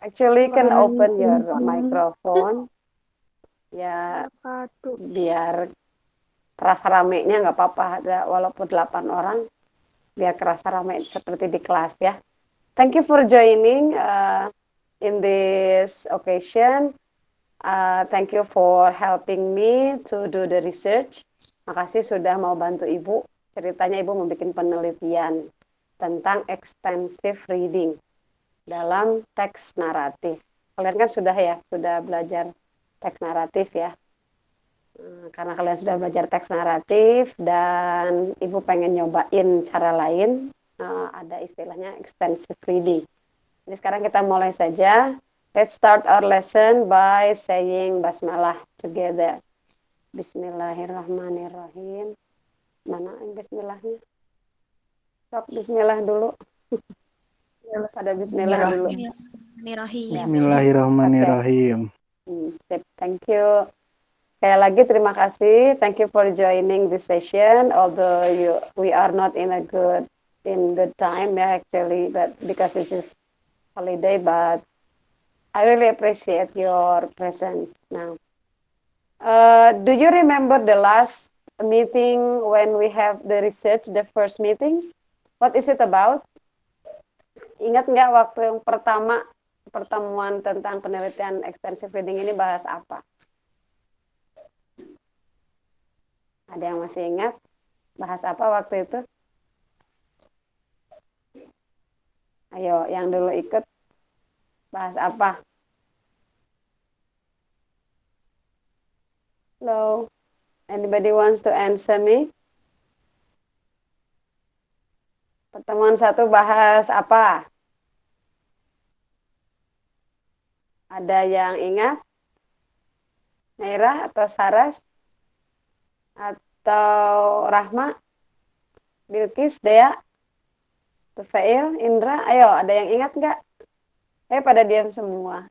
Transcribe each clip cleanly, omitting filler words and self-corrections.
Actually, can open your Waalaikumsalam microphone. Ya, wabarakatuh. biar terasa ramenya nggak apa-apa. Walaupun 8 orang, biar kerasa ramai seperti di kelas ya. Thank you for joining in this occasion. Thank you for helping me to do the research. Makasih sudah mau bantu Ibu. Ceritanya Ibu membuat penelitian tentang extensive reading dalam teks naratif. Kalian kan sudah belajar teks naratif ya. Karena kalian sudah belajar teks naratif dan Ibu pengen nyobain cara lain, ada istilahnya extensive reading. Jadi sekarang kita mulai saja. Let's start our lesson by saying basmalah together. Bismillahirrahmanirrahim. Mana bismillahnya? Sok bismillah dulu. Pada bismillah dulu. Bismillahirrahmanirrahim. Thank you. Sekali lagi terima kasih. Thank you for joining this session. Although we are not in good time actually, but because this is holiday, but I really appreciate your presence now. Do you remember the last meeting when we have the research, the first meeting? What is it about? Ingat nggak waktu yang pertemuan tentang penelitian extensive reading ini bahas apa? Ada yang masih ingat? Bahas apa waktu itu? Ayo, yang dulu ikut. Bahas apa? Hello? Anybody wants to answer me? Pertemuan 1 bahas apa? Ada yang ingat? Naira atau Saras? Atau Rahma? Bilkis, Dea? Tufail, Indra? Ayo, ada yang ingat nggak? Pada diam semua.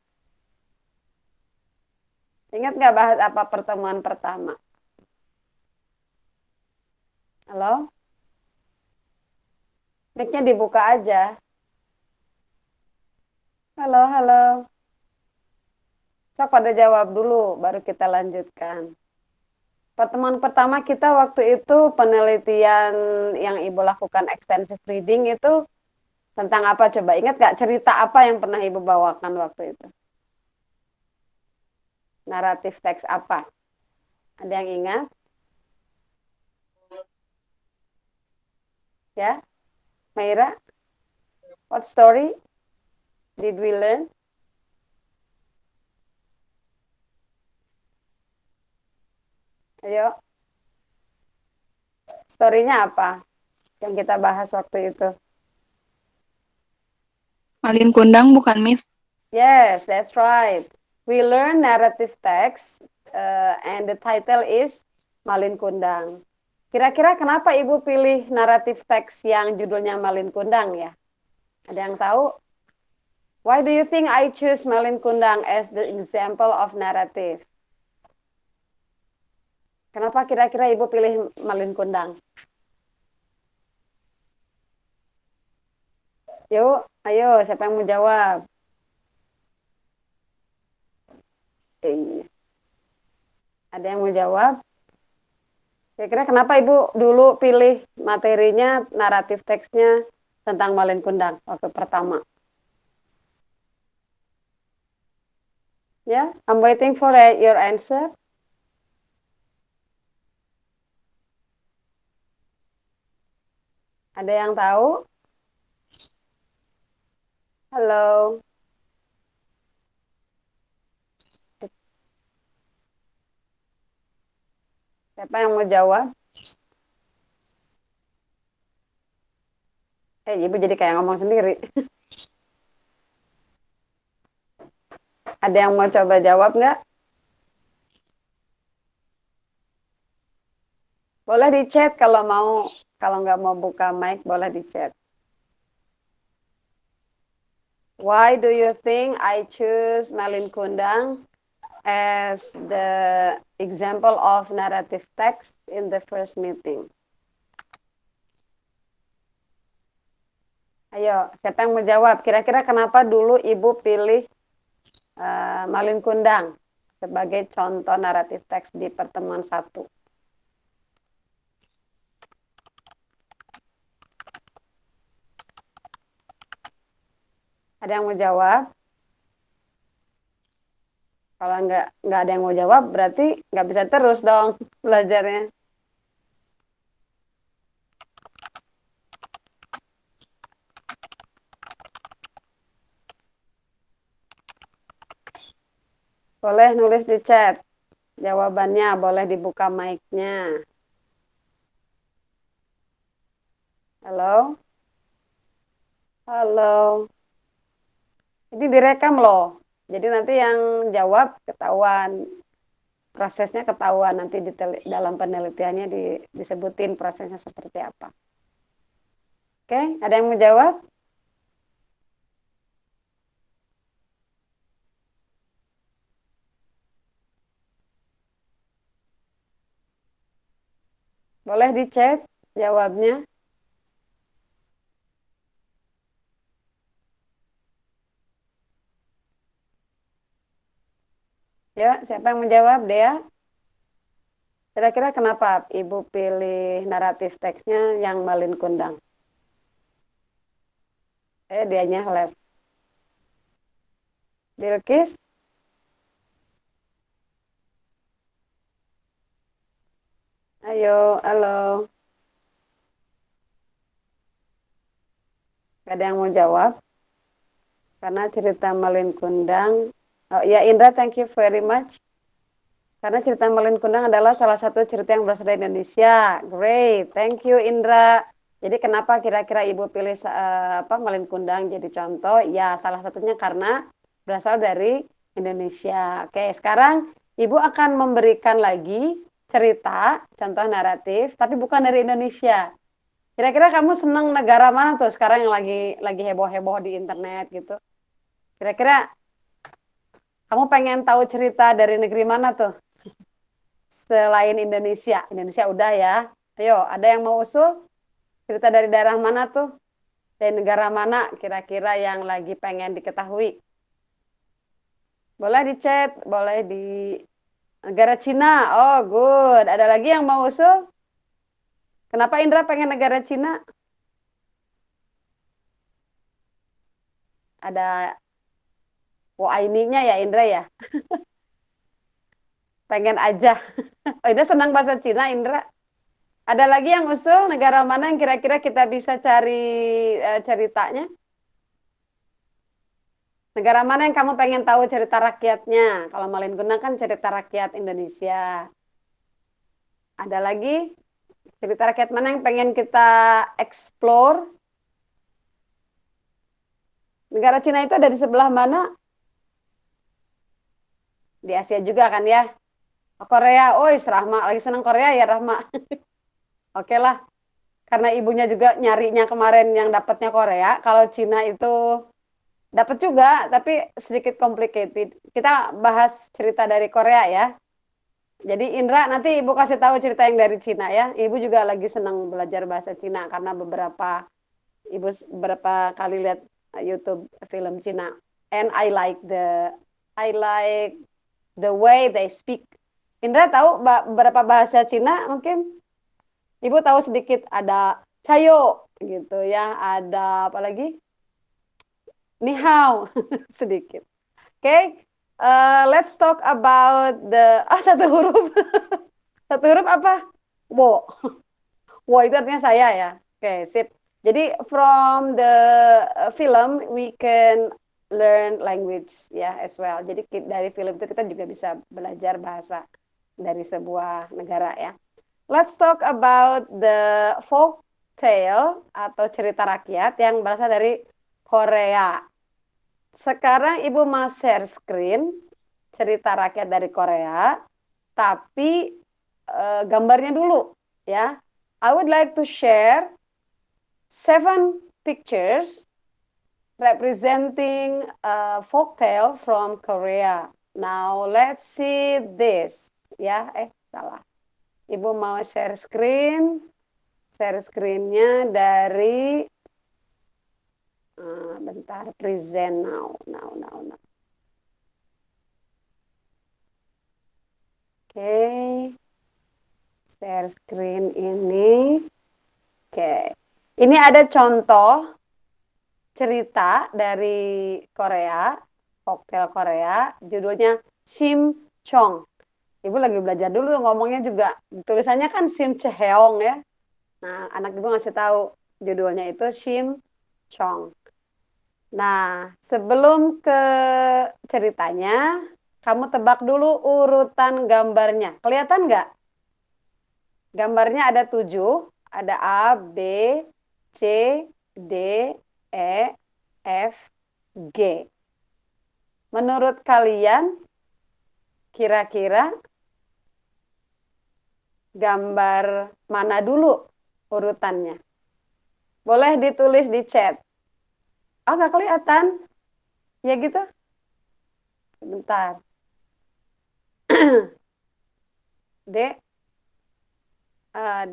Ingat nggak bahas apa pertemuan pertama? Halo? Mic-nya dibuka aja. Halo, halo. Sok pada jawab dulu, baru kita lanjutkan. Pertemuan pertama kita waktu itu penelitian yang Ibu lakukan extensive reading itu tentang apa coba? Ingat nggak cerita apa yang pernah Ibu bawakan waktu itu? Naratif teks apa? Ada yang ingat? Ya? Maira? What story did we learn? Ayo. Story-nya apa yang kita bahas waktu itu? Malin Kundang bukan Miss? Yes, that's right. We learn narrative text and the title is Malin Kundang. Kira-kira kenapa Ibu pilih naratif teks yang judulnya Malin Kundang ya? Ada yang tahu? Why do you think I choose Malin Kundang as the example of narrative? Kenapa kira-kira Ibu pilih Malin Kundang? Yuk, ayo, siapa yang mau jawab? Ada yang mau jawab? Kira-kira kenapa Ibu dulu pilih materinya, naratif teksnya tentang Malin Kundang waktu pertama? Ya, I'm waiting for your answer. Ada yang tahu? Halo. Siapa yang mau jawab? Ibu jadi kayak ngomong sendiri. Ada yang mau coba jawab nggak? Boleh di chat kalau mau. Kalau nggak mau buka mic, boleh di chat. Why do you think I choose Malin Kundang as the example of narrative text in the first meeting? Ayo, siapa yang mau jawab? Kira-kira kenapa dulu Ibu pilih Malin Kundang sebagai contoh naratif teks di pertemuan 1. Ada yang mau jawab? Kalau nggak ada yang mau jawab, berarti nggak bisa terus dong belajarnya. Boleh nulis di chat. Jawabannya boleh dibuka mic-nya. Halo? Halo? Ini direkam loh. Jadi nanti yang jawab ketahuan. Prosesnya ketahuan. Nanti dalam penelitiannya disebutin prosesnya seperti apa. Oke, ada yang mau jawab? Boleh di chat jawabnya. Ya, siapa yang menjawab? Dea? Kira-kira kenapa Ibu pilih naratif teksnya yang Malin Kundang? Dianya left. Bilkis? Ayo, halo. Gak ada yang mau jawab? Karena cerita Malin Kundang. Oh ya, Indra, thank you very much. Karena cerita Malin Kundang adalah salah satu cerita yang berasal dari Indonesia. Great, thank you Indra. Jadi kenapa kira-kira Ibu pilih Malin Kundang jadi contoh? Ya, salah satunya karena berasal dari Indonesia. Oke, sekarang Ibu akan memberikan lagi cerita, contoh naratif, tapi bukan dari Indonesia. Kira-kira kamu senang negara mana tuh sekarang yang lagi heboh-heboh di internet gitu? Kira-kira kamu pengen tahu cerita dari negeri mana tuh? Selain Indonesia. Indonesia udah ya. Ayo, ada yang mau usul? Cerita dari daerah mana tuh? Dari negara mana kira-kira yang lagi pengen diketahui? Boleh di chat, boleh di negara Cina. Oh, good. Ada lagi yang mau usul? Kenapa Indra pengen negara Cina? Ada WAINI-nya ya Indra ya? Pengen aja. Oh, Indra senang bahasa Cina, Indra. Ada lagi yang usul negara mana yang kira-kira kita bisa cari ceritanya? Negara mana yang kamu pengen tahu cerita rakyatnya? Kalau Malin Kundang kan cerita rakyat Indonesia. Ada lagi cerita rakyat mana yang pengen kita explore? Negara Cina itu ada di sebelah mana? Di Asia juga kan ya? Oh, Korea. Oh, Rahma lagi senang Korea ya Rahma. Oke lah. Karena ibunya juga nyarinya kemarin yang dapatnya Korea. Kalau Cina itu dapat juga, tapi sedikit complicated. Kita bahas cerita dari Korea ya. Jadi Indra, nanti Ibu kasih tahu cerita yang dari Cina ya. Ibu juga lagi senang belajar bahasa Cina karena Ibu beberapa kali lihat YouTube film Cina. And I like the way they speak. Indra tahu beberapa bahasa Cina mungkin? Ibu tahu sedikit, ada cayo gitu ya, ada apa lagi? Ni hao sedikit. Oke, let's talk about satu huruf. Satu huruf apa? Wo. Wo itu artinya saya ya. Oke, sip. Jadi from the film we can learn language ya as well. Jadi dari film itu kita juga bisa belajar bahasa dari sebuah negara ya. Let's talk about the folk tale atau cerita rakyat yang berasal dari Korea. Sekarang Ibu mau share screen cerita rakyat dari Korea, tapi gambarnya dulu ya. I would like to share 7 pictures representing a folk tale from Korea. Now let's see this ya. Salah. Ibu mau share screen-nya dari bentar, present now. Oke, share screen ini. Oke, ini ada contoh cerita dari Korea, koktail Korea, judulnya Sim Chong. Ibu lagi belajar dulu ngomongnya juga. Tulisannya kan Sim Cheheong ya. Nah, anak ibu ngasih tahu judulnya itu Sim Chong. Nah, sebelum ke ceritanya, kamu tebak dulu urutan gambarnya. Kelihatan nggak? Gambarnya ada 7, ada A, B, C, D, E, F, G. Menurut kalian, kira-kira gambar mana dulu urutannya? Boleh ditulis di chat. Oh, nggak kelihatan. Ya gitu. Bentar. Dek,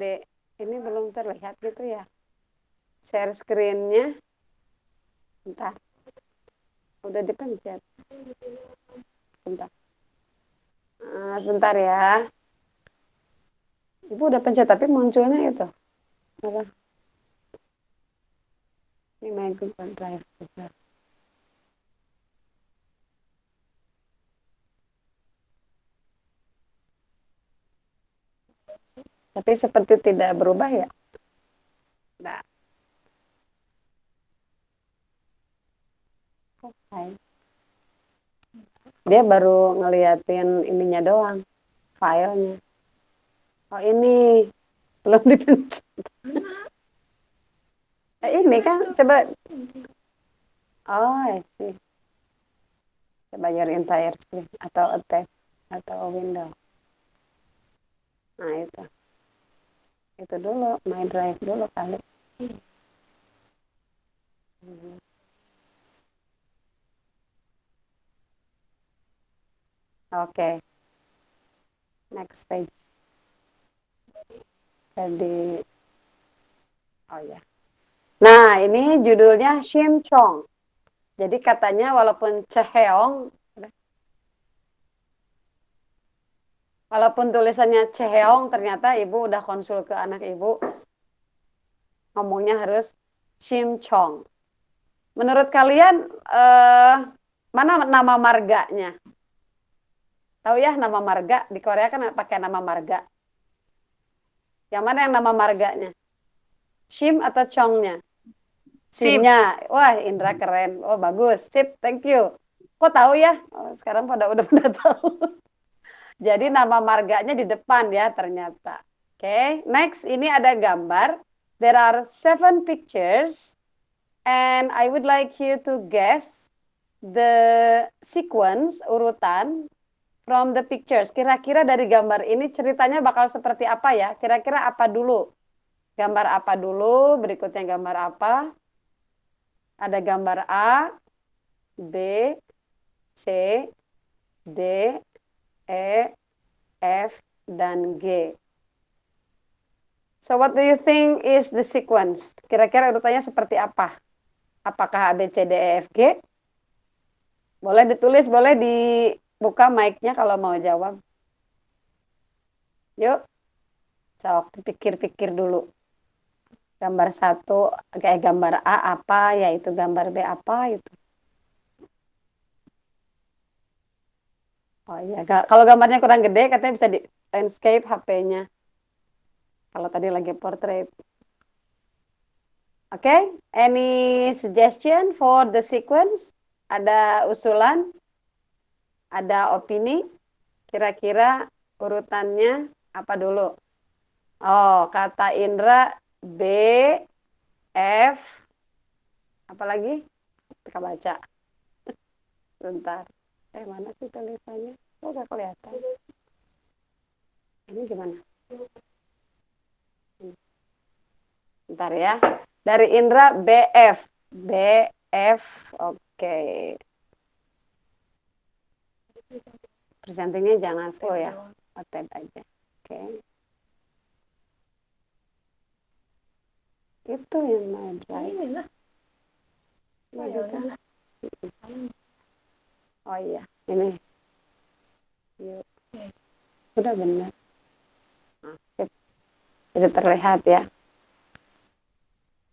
Dek, ini belum terlihat gitu ya. Share screen-nya. Bentar. Udah dipencet. Bentar. Sebentar ya. Ibu udah pencet tapi munculnya itu. Apa? Ini my Google Drive. Tapi seperti tidak berubah ya. Nah, oke. Dia baru ngeliatin ininya doang, filenya. Oh ini belum dipencet. Ini kan coba. Oh, I see. Coba your entire screen atau a tab atau a window. Nah itu dulu, my drive dulu kali. Oke, next page. Jadi, oh ya. Nah, ini judulnya Shim Chong. Jadi katanya walaupun Cheheong, walaupun tulisannya Cheheong, ternyata ibu udah konsul ke anak ibu, ngomongnya harus Shim Chong. Menurut kalian, mana nama marganya? Tahu ya nama marga? Di Korea kan pakai nama marga. Yang mana yang nama marganya? Shim atau Chongnya? Sim. Simnya. Wah, Indra keren. Oh, bagus. Sip, thank you. Kok tahu ya? Oh, sekarang udah pada tahu. Jadi nama marganya di depan ya ternyata. Oke, next ini ada gambar. There are 7 pictures and I would like you to guess the sequence urutan from the pictures. Kira-kira dari gambar ini ceritanya bakal seperti apa ya? Kira-kira apa dulu? Gambar apa dulu? Berikutnya gambar apa? Ada gambar A, B, C, D, E, F, dan G. So what do you think is the sequence? Kira-kira urutannya seperti apa? Apakah A, B, C, D, E, F, G? Boleh ditulis, boleh dibuka mic-nya kalau mau jawab. Yuk, sok pikir-pikir dulu. Gambar satu, kayak gambar A apa, yaitu gambar B apa itu. Oh iya, kalau gambarnya kurang gede, katanya bisa di landscape HP-nya. Kalau tadi lagi portrait. Oke, okay? Any suggestion for the sequence? Ada usulan? Ada opini? Kira-kira urutannya apa dulu? Oh, kata Indra B, F, apa lagi? Kita baca. Bentar. Mana sih tulisannya? Oh, udah kelihatan. Ini gimana? Bentar ya. Dari Indra BF. BF. Oke. Presentingnya jangan full ya. Tab aja. Oke. Itu yang mau drive. Oh iya, ini. Yuk. Sudah benar. Nah, sip. Jadi terlihat ya.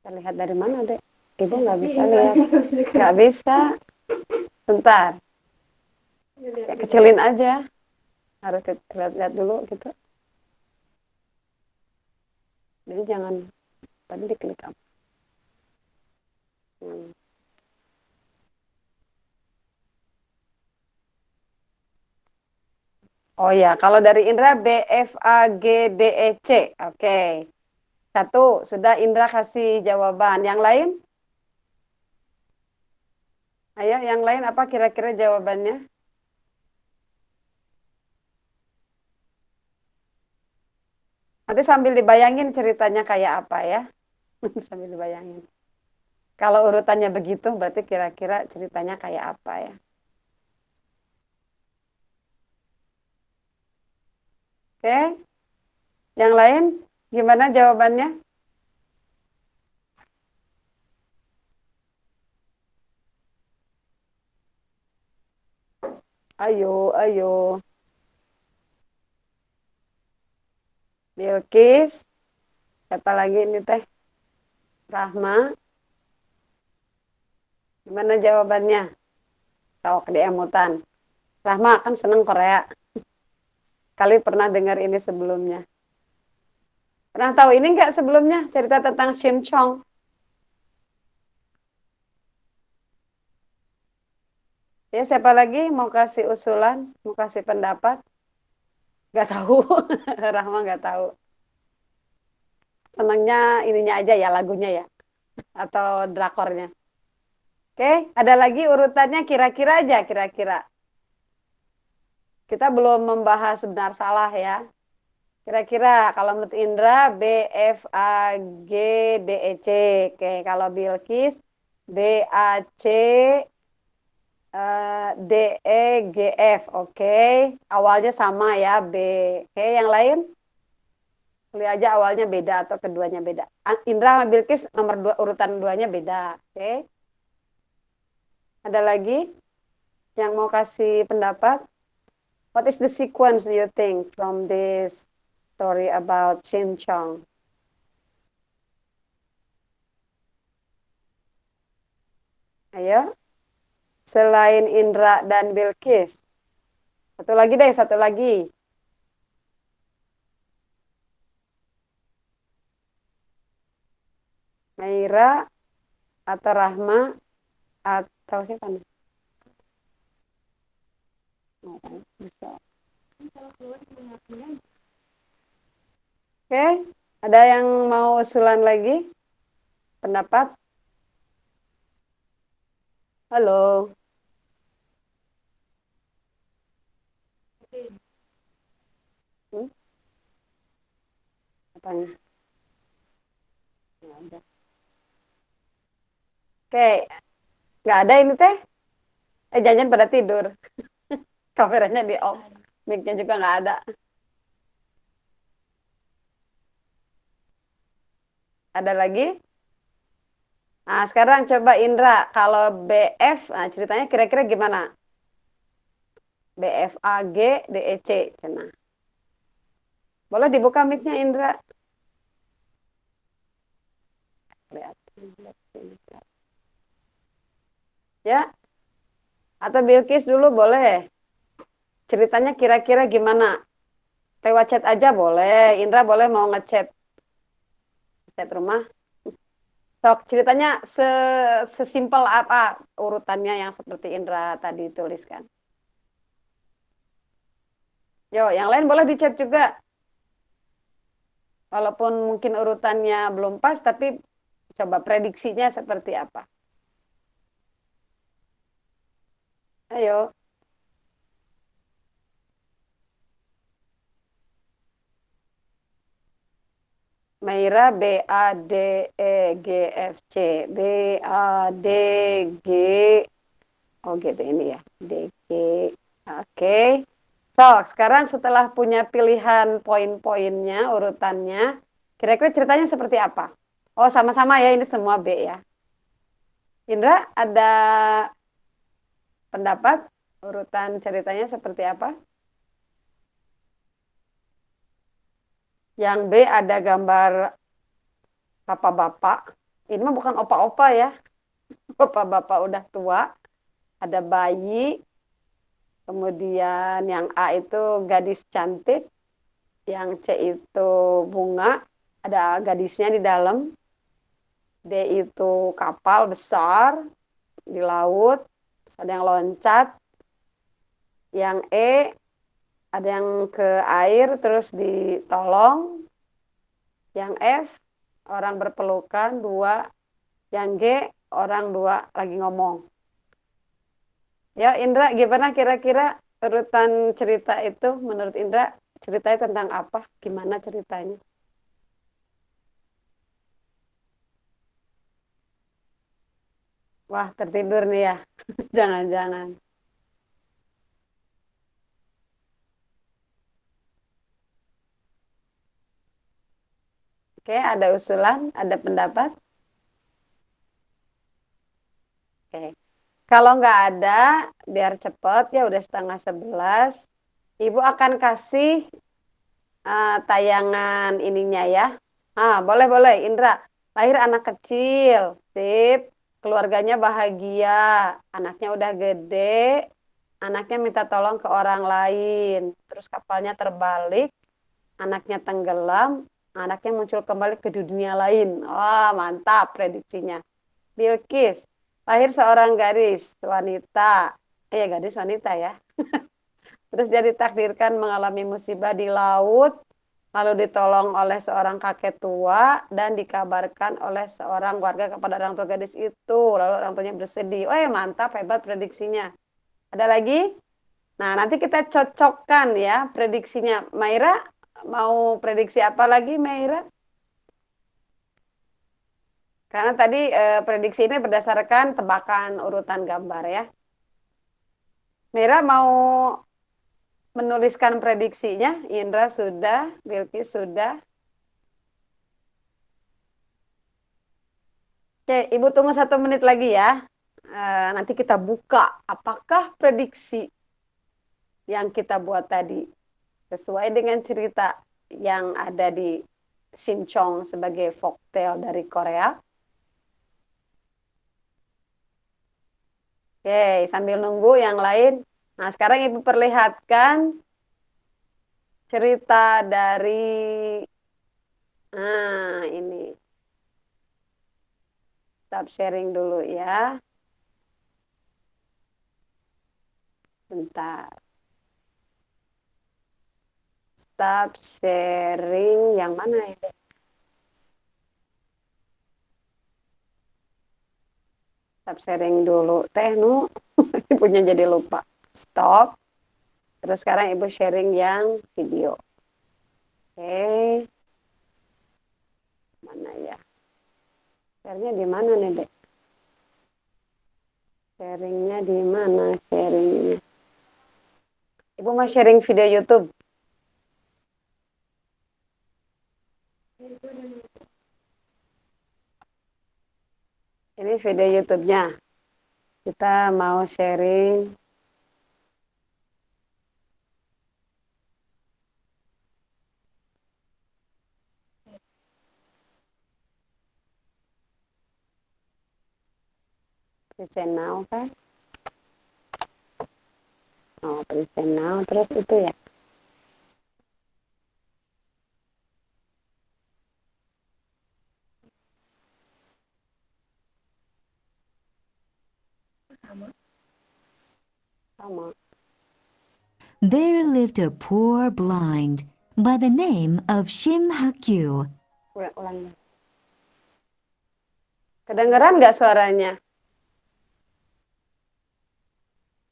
Terlihat dari mana, Dek? Ibu nggak bisa lihat. Nggak bisa. Bentar. Ya, kecilin aja. Harus lihat dulu gitu. Jadi jangan tadi diklik apa. Hmm. Oh ya, kalau dari Indra B F A G D E C. Oke. Satu, sudah Indra kasih jawaban. Yang lain? Ayo, yang lain apa kira-kira jawabannya? Nanti sambil dibayangin ceritanya kayak apa ya. Sambil dibayangin. Kalau urutannya begitu, berarti kira-kira ceritanya kayak apa ya. Oke, yang lain gimana jawabannya? Ayo, ayo. Bilkis, siapa lagi ini teh? Rahma, gimana jawabannya? Sok di emutan. Rahma kan seneng Korea. Kali pernah dengar ini sebelumnya. Pernah tahu ini nggak sebelumnya? Cerita tentang Shin Chong. Ya, siapa lagi mau kasih usulan, mau kasih pendapat? Nggak tahu. Rahma nggak tahu. Senangnya ininya aja ya, lagunya ya. Atau drakornya. Oke, ada lagi urutannya kira-kira aja, kira-kira. Kita belum membahas benar salah ya. Kira-kira kalau menurut Indra B F A G D E C. Oke, kalau Bilkis B A C D E G F. Oke, awalnya sama ya B. Oke, yang lain? Lihat aja awalnya beda atau keduanya beda. Indra sama Bilkis nomor dua urutan duanya beda. Oke, ada lagi yang mau kasih pendapat? What is the sequence you think from this story about Chin Chong? Ayo, selain Indra dan Bilkis. Satu lagi deh, satu lagi. Naira atau Rahma atau siapa nih? Oh, bisa. Oke, ada yang mau usulan lagi? Pendapat? Halo. Hmm? Apanya? Nggak ada. Oke, nggak ada ini teh. Jangan pada tidur. Kameranya di off. Mic-nya juga nggak ada. Ada lagi? Nah, sekarang coba Indra, kalau BF, nah ceritanya kira-kira gimana? BFAG DEC, cenah. Boleh dibuka mic-nya Indra? Lihat. Ya, atau Bilkis dulu boleh. Ceritanya kira-kira gimana? Lewat chat aja boleh. Indra boleh mau ngechat chat rumah. Sok, ceritanya sesimpel apa urutannya yang seperti Indra tadi tuliskan. Yo, yang lain boleh di chat juga. Walaupun mungkin urutannya belum pas, tapi coba prediksinya seperti apa. Ayo, Meira B A D E G F C B A D G oh gitu ini ya D G oke. So sekarang setelah punya pilihan poin-poinnya urutannya, kira-kira ceritanya seperti apa? Oh sama-sama ya ini semua B ya. Indra ada pendapat urutan ceritanya seperti apa? Yang B ada gambar bapak-bapak. Ini mah bukan opa-opa ya. Bapak-bapak udah tua. Ada bayi. Kemudian yang A itu gadis cantik. Yang C itu bunga. Ada gadisnya di dalam. D itu kapal besar di laut. Terus ada yang loncat. Yang E ada yang ke air terus ditolong. Yang F orang berpelukan dua. Yang G orang dua lagi ngomong. Ya Indra, gimana kira-kira urutan cerita itu menurut Indra ceritanya tentang apa? Gimana ceritanya? Wah, tertidur nih ya. Jangan-jangan. Oke, ada usulan, ada pendapat? Oke. Kalau nggak ada, biar cepet ya udah 10:30. Ibu akan kasih tayangan ininya ya. Boleh-boleh. Indra, lahir anak kecil. Sip. Keluarganya bahagia. Anaknya udah gede. Anaknya minta tolong ke orang lain. Terus kapalnya terbalik. Anaknya tenggelam. Anaknya muncul kembali ke dunia lain. Wah, mantap prediksinya. Bilkis, lahir seorang gadis wanita. Gadis wanita ya. Terus dia ditakdirkan mengalami musibah di laut, lalu ditolong oleh seorang kakek tua dan dikabarkan oleh seorang warga kepada orang tua gadis itu. Lalu orang tuanya bersedih. Oh ya mantap, hebat prediksinya. Ada lagi? Nah, nanti kita cocokkan ya prediksinya. Maira, mau prediksi apa lagi, Maira? Karena tadi prediksi ini berdasarkan tebakan urutan gambar ya. Maira mau menuliskan prediksinya? Indra sudah, Bilkis sudah. Oke, Ibu tunggu 1 menit lagi ya. Nanti kita buka apakah prediksi yang kita buat tadi sesuai dengan cerita yang ada di Simchong sebagai folktale dari Korea. Oke, sambil nunggu yang lain. Nah, sekarang Ibu perlihatkan cerita dari ini. Stop sharing dulu ya. Bentar. Stop sharing yang mana ya? Stop sharing dulu. Teh nu punya jadi lupa. Stop. Terus sekarang Ibu sharing yang video. Oke. Mana ya? Share-nya di mana nih, Dek? Sharingnya di mana sharingnya? Ibu mau sharing video YouTube. Ini video YouTube-nya. Kita mau sharing. Present now kan? Oh, present now. Terus itu ya. Sama. There lived a poor blind by the name of Shim Hakyu. Ulang. Kedengeran nggak suaranya?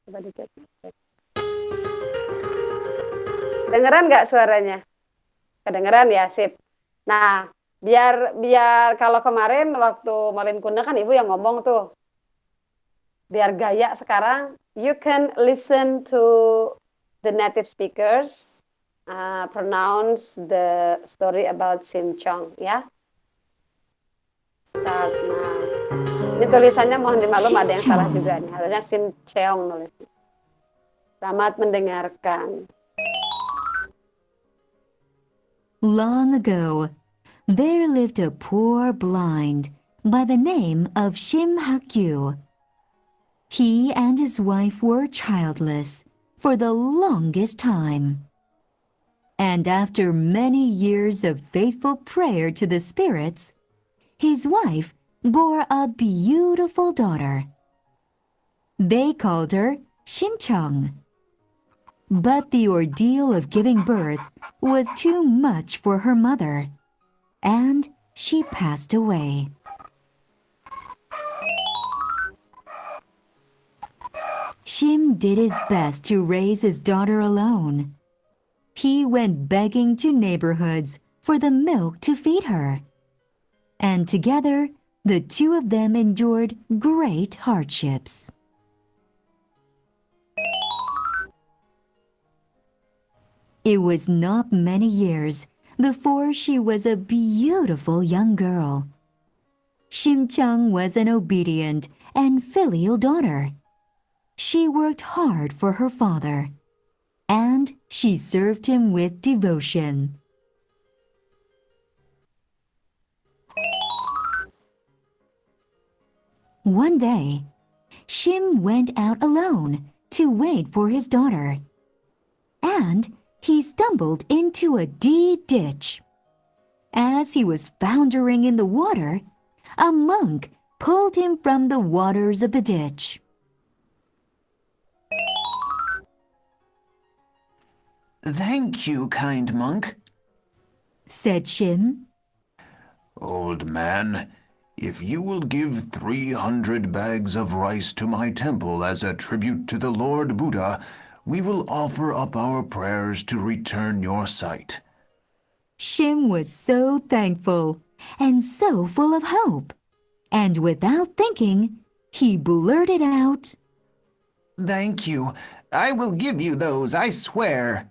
Coba dicek. Kedengeran nggak suaranya? Kedengeran ya, sip. Nah, biar kalau kemarin waktu Malin Kunda kan Ibu yang ngomong tuh. Biar gaya sekarang, you can listen to the native speakers pronounce the story about Simchong ya. Start now. Ini tulisannya mohon dimaklum ada yang salah juga nih. Harusnya Simcheong nulisnya. Selamat mendengarkan. Long ago, there lived a poor blind by the name of Shim Hakyu. He and his wife were childless for the longest time. And after many years of faithful prayer to the spirits, his wife bore a beautiful daughter. They called her Shimchong. But the ordeal of giving birth was too much for her mother, and she passed away. Shim did his best to raise his daughter alone. He went begging to neighborhoods for the milk to feed her. And together, the two of them endured great hardships. It was not many years before she was a beautiful young girl. Shimchang was an obedient and filial daughter. She worked hard for her father, and she served him with devotion. One day, Shim went out alone to wait for his daughter, and he stumbled into a deep ditch. As he was foundering in the water, a monk pulled him from the waters of the ditch. "Thank you, kind monk," said Shim. "Old man, if you will give 300 bags of rice to my temple as a tribute to the Lord Buddha, we will offer up our prayers to return your sight." Shim was so thankful and so full of hope, and without thinking, he blurted out, "Thank you. I will give you those, I swear."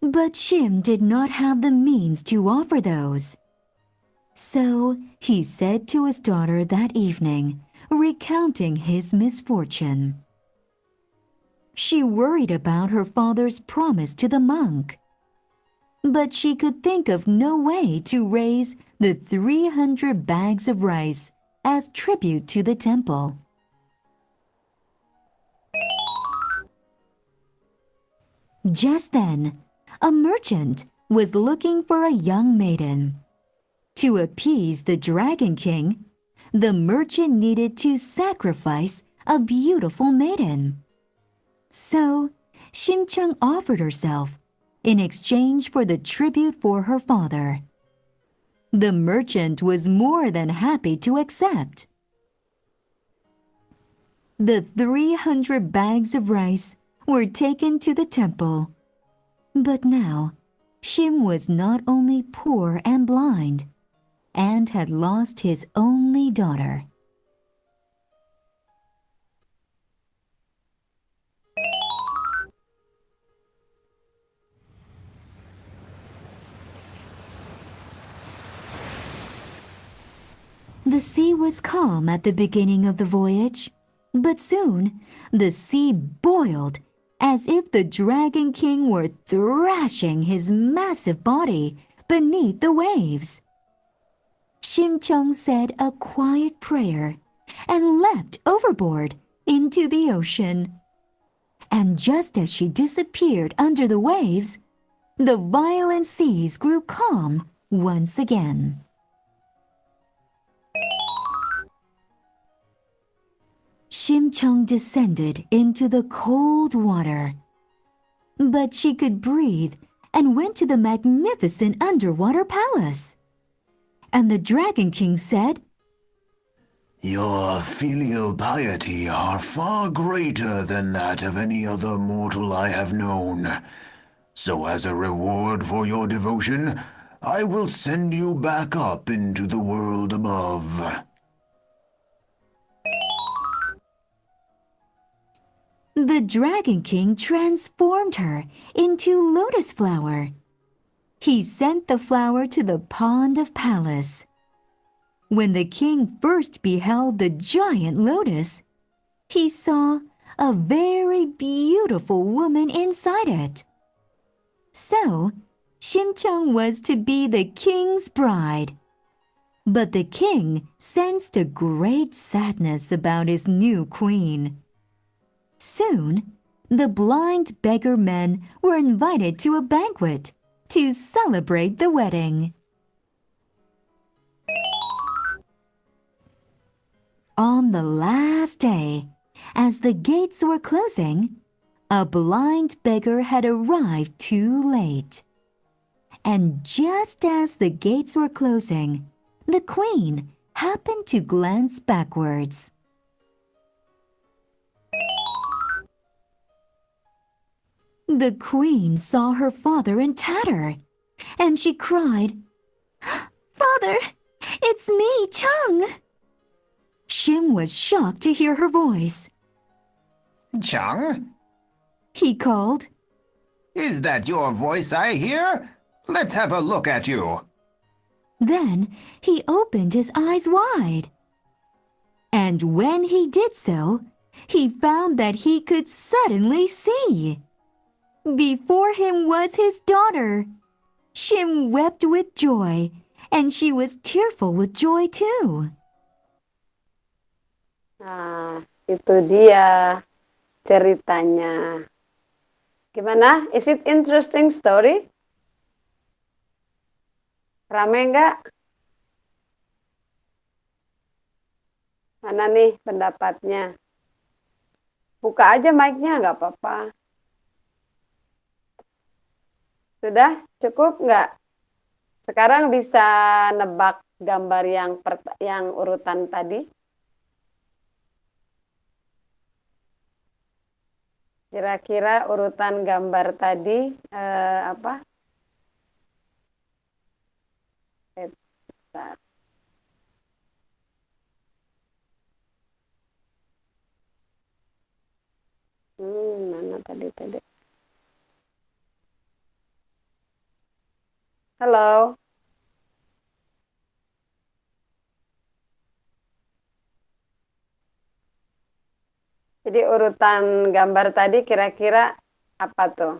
But Shim did not have the means to offer those. So he said to his daughter that evening, recounting his misfortune. She worried about her father's promise to the monk, but she could think of no way to raise the 300 bags of rice as tribute to the temple. Just then, a merchant was looking for a young maiden. To appease the Dragon King, the merchant needed to sacrifice a beautiful maiden. So, Shimchang offered herself in exchange for the tribute for her father. The merchant was more than happy to accept. The 300 bags of rice were taken to the temple. But now, Shim was not only poor and blind, and had lost his only daughter. The sea was calm at the beginning of the voyage, but soon the sea boiled as if the Dragon King were thrashing his massive body beneath the waves. Shimchang said a quiet prayer and leapt overboard into the ocean. And just as she disappeared under the waves, the violent seas grew calm once again. Shimchang descended into the cold water, but she could breathe and went to the magnificent underwater palace. And the Dragon King said, "Your filial piety are far greater than that of any other mortal I have known. So as a reward for your devotion, I will send you back up into the world above." The Dragon King transformed her into Lotus Flower. He sent the flower to the pond of Palace. When the king first beheld the giant lotus, he saw a very beautiful woman inside it. So, Shimchang was to be the king's bride. But the king sensed a great sadness about his new queen. Soon, the blind beggar men were invited to a banquet to celebrate the wedding. On the last day, as the gates were closing, a blind beggar had arrived too late. And just as the gates were closing, the queen happened to glance backwards. The queen saw her father in tatter, and she cried, "Father, it's me, Chung!" Shim was shocked to hear her voice. Chung? He called. Is that your voice I hear? Let's have a look at you. Then he opened his eyes wide. And when he did so, he found that he could suddenly see. Before him was his daughter. Shim wept with joy, and she was tearful with joy too. Nah, itu dia ceritanya. Gimana? Is it interesting story? Rame nggak? Mana nih pendapatnya? Buka aja mic-nya, nggak apa-apa. Sudah? Cukup nggak? Sekarang bisa nebak gambar yang urutan tadi? Kira-kira urutan gambar tadi apa? Bentar. Mana tadi? Halo. Jadi urutan gambar tadi kira-kira apa tuh?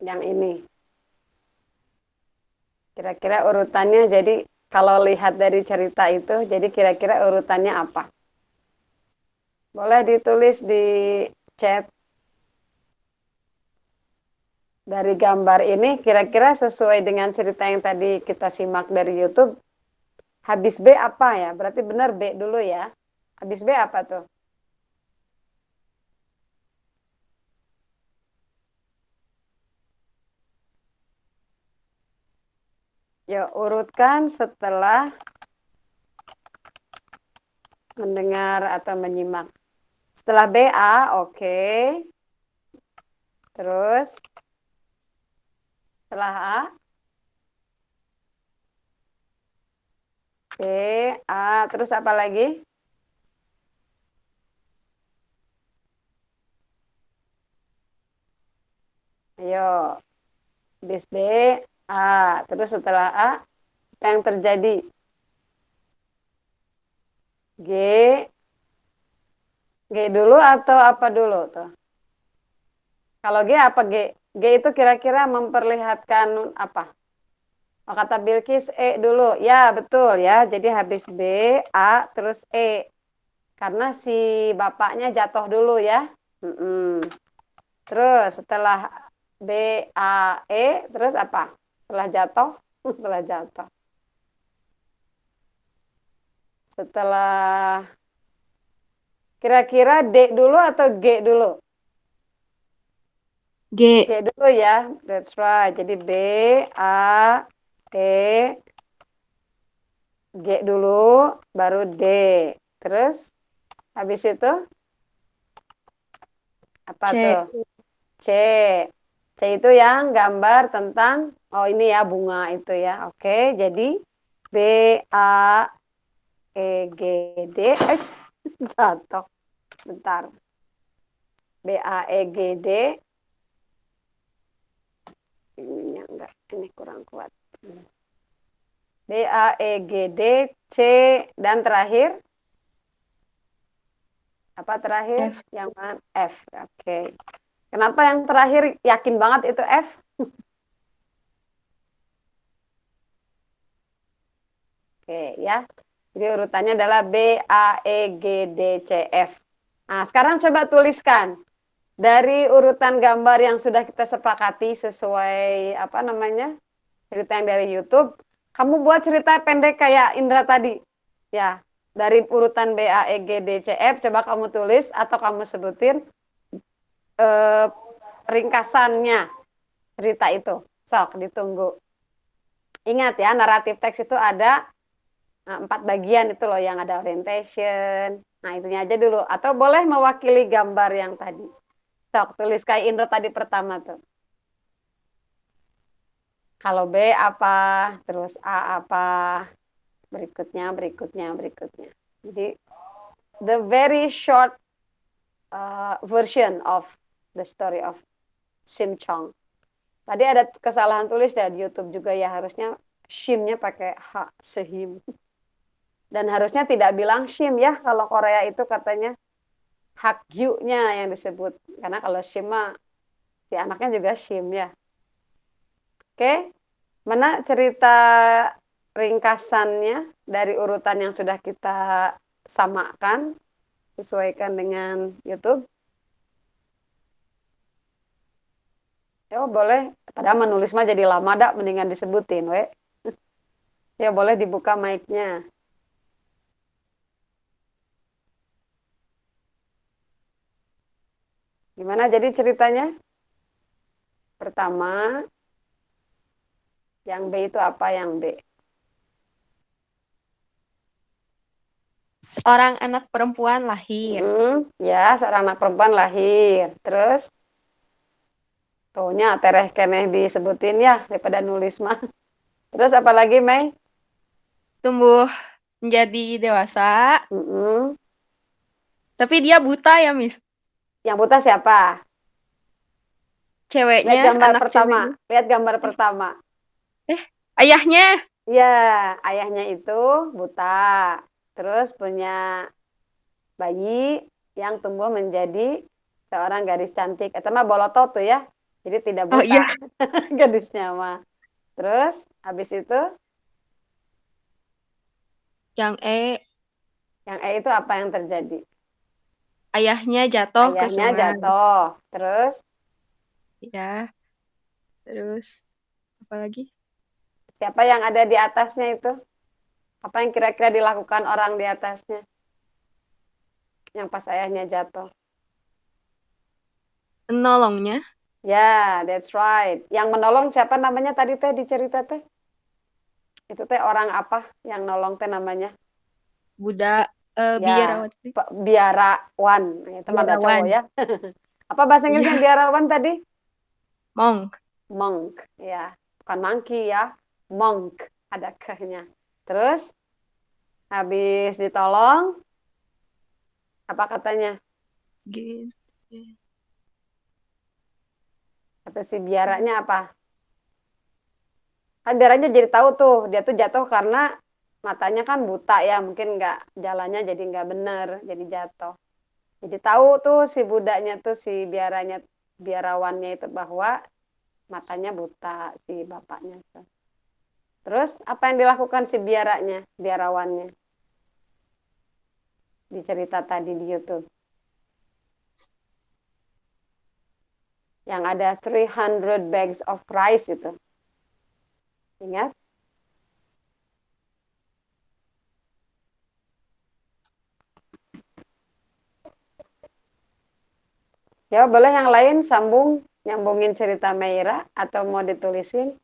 Yang ini. Kira-kira urutannya jadi kalau lihat dari cerita itu, jadi kira-kira urutannya apa? Boleh ditulis di chat. Dari gambar ini kira-kira sesuai dengan cerita yang tadi kita simak dari YouTube. Habis B apa ya? Berarti benar B dulu ya. Habis B apa tuh? Yuk urutkan setelah mendengar atau menyimak. Setelah B A, oke. Terus setelah A, B, A, terus apa lagi? Ayo, bis B, A, terus setelah A, apa yang terjadi? G, G dulu atau apa dulu tuh? Kalau G apa G? G itu kira-kira memperlihatkan apa? Oh, kata Bilkis E dulu. Ya, betul ya. Jadi habis B, A, terus E. Karena si bapaknya jatuh dulu ya. Terus setelah B, A, E, terus apa? Setelah jatuh? Setelah jatuh. Setelah kira-kira D dulu atau G dulu? G. G dulu ya. That's right. Jadi B, A, E, G dulu, baru D. Terus habis itu apa C. tuh? C. C itu yang gambar tentang, oh ini ya bunga itu ya. Oke, jadi B, A, E, G, D. Jatuh. Bentar. B, A, E, G, D. Ininya enggak, ini kurang kuat. B, A, E, G, D, C, dan terakhir? Apa terakhir? F. Yang mana? F. Oke. Kenapa yang terakhir yakin banget itu F? Oke, ya. Jadi urutannya adalah B, A, E, G, D, C, F. Nah, sekarang coba tuliskan. Dari urutan gambar yang sudah kita sepakati sesuai apa namanya? Cerita yang dari YouTube, kamu buat cerita pendek kayak Indra tadi. Ya, dari urutan B, A, E, G, D, C, F, coba kamu tulis atau kamu sebutin eh, ringkasannya cerita itu. Sok, ditunggu. Ingat ya, naratif teks itu ada 4 bagian itu loh, yang ada orientation. Nah, itunya aja dulu. Atau boleh mewakili gambar yang tadi. Sok, tulis kayak Indro tadi pertama tuh. Kalau B apa, terus A apa, berikutnya. Jadi, the very short version of the story of Shim Chong. Tadi ada kesalahan tulis dari YouTube juga ya, harusnya Shimnya pakai H, Sehim. Dan harusnya tidak bilang Shim ya, kalau Korea itu katanya Hakyu-nya yang disebut. Karena kalau Shim mah, si anaknya juga Shim ya. Oke, mana cerita ringkasannya dari urutan yang sudah kita samakan, sesuaikan dengan YouTube. Ya boleh, padahal menulis mah jadi lama dak, mendingan disebutin we. Ya boleh dibuka mic-nya. Gimana jadi ceritanya? Pertama, yang B itu apa yang B? Seorang anak perempuan lahir. Ya, seorang anak perempuan lahir. Terus, tuhnya tereh keneh disebutin ya, daripada nulis mah. Terus apa lagi, Mei? Tumbuh menjadi dewasa. Mm-mm. Tapi dia buta ya, Miss. Yang buta siapa? Lihat Ceweknya, gambar anak pertama. ceweknya. Lihat gambar pertama. Ayahnya. Ya, ayahnya itu buta. Terus punya bayi yang tumbuh menjadi seorang gadis cantik. Itu mah boloto tuh ya. Jadi tidak Oh buta iya, gadisnya mah. Terus habis itu yang yang E itu apa yang terjadi? ayahnya jatuh ke Ayahnya sungai. jatuh. Terus Ya, terus apa lagi? siapa yang ada di atasnya itu? Apa yang kira-kira dilakukan orang di atasnya? Yang pas ayahnya jatuh. Penolongnya, Ya, that's right. Yang menolong siapa namanya tadi teh di cerita teh? Itu teh orang apa yang nolong teh namanya? Buddha, Ya, biarawati, biarawan. Nah, itu mah ada cowok biarawan, ya. Apa bahasa Inggrisnya iya, biarawan tadi? monk, Monk. Ya, bukan monkey ya. Monk. Ada kehnya. Terus, habis ditolong, apa katanya? gitu. Kata si biaranya apa? Kan biaranya jadi tahu tuh, dia tuh jatuh karena matanya kan buta ya, mungkin nggak jalannya jadi nggak bener, jadi jatuh. Jadi tahu tuh si budaknya tuh si biarawannya itu bahwa matanya buta si bapaknya tuh. Terus apa yang dilakukan si biarawannya di cerita tadi di YouTube? Yang ada 300 bags of rice itu. Ingat? Ya, boleh yang lain nyambungin cerita Meira atau mau ditulisin?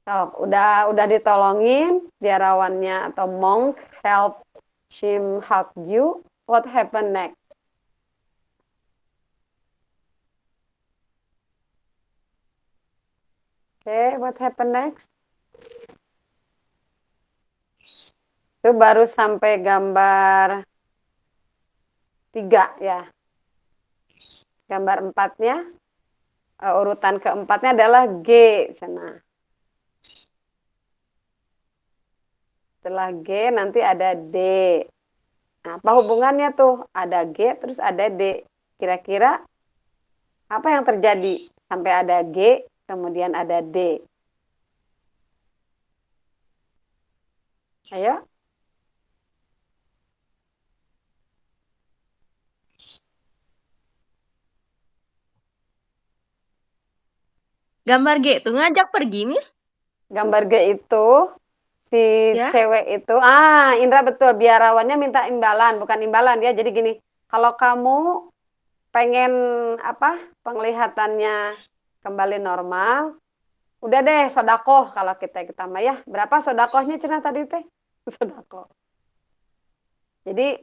Oh, udah ditolongin biarawannya atau monk help Shim Hakyu. What happened next? Okay, what happened next? Itu baru sampai gambar 3 ya. Gambar 4-nya, urutan keempatnya adalah G sana. Setelah G nanti ada D. Nah, apa hubungannya tuh? Ada G terus ada D. Kira-kira apa yang terjadi sampai ada G kemudian ada D? Ayo. Gambar G itu ngajak pergi, Miss. Gambar G itu si Ya. cewek itu, Indra betul, biarawannya minta imbalan, bukan imbalan ya. Jadi gini, kalau kamu pengen apa penglihatannya kembali normal, udah deh sodakoh kalau kita mah ya. Berapa sodakohnya Cina tadi teh? Sodakoh. Jadi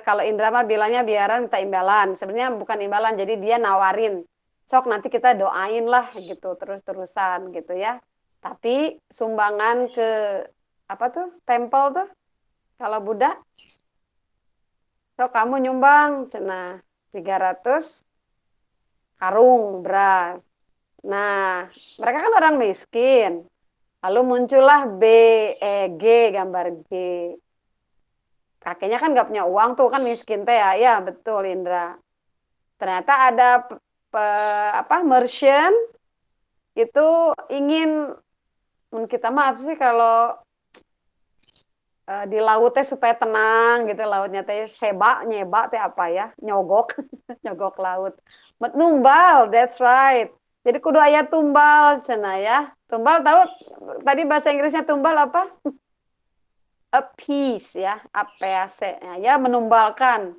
kalau Indra mah bilangnya biaran minta imbalan. Sebenarnya bukan imbalan, jadi dia nawarin. Sok nanti kita doain lah gitu terus-terusan gitu ya. Tapi sumbangan ke apa tuh tempel tuh kalau Buddha, sok kamu nyumbang cenah 300 karung beras. Nah, mereka kan orang miskin. Lalu muncullah G, gambar G. Kakeknya kan nggak punya uang tuh, kan miskin teh ya. Ya, betul Indra. Ternyata ada merchant itu ingin, kita maaf sih kalau di lautnya supaya tenang gitu, lautnya teh nyeba teh apa ya, nyogok nyogok laut, numbal, that's right. Jadi kudu aya tumbal cenah ya. Tumbal tahu tadi bahasa Inggrisnya tumbal apa? Appease ya, APAC ya, menumbalkan.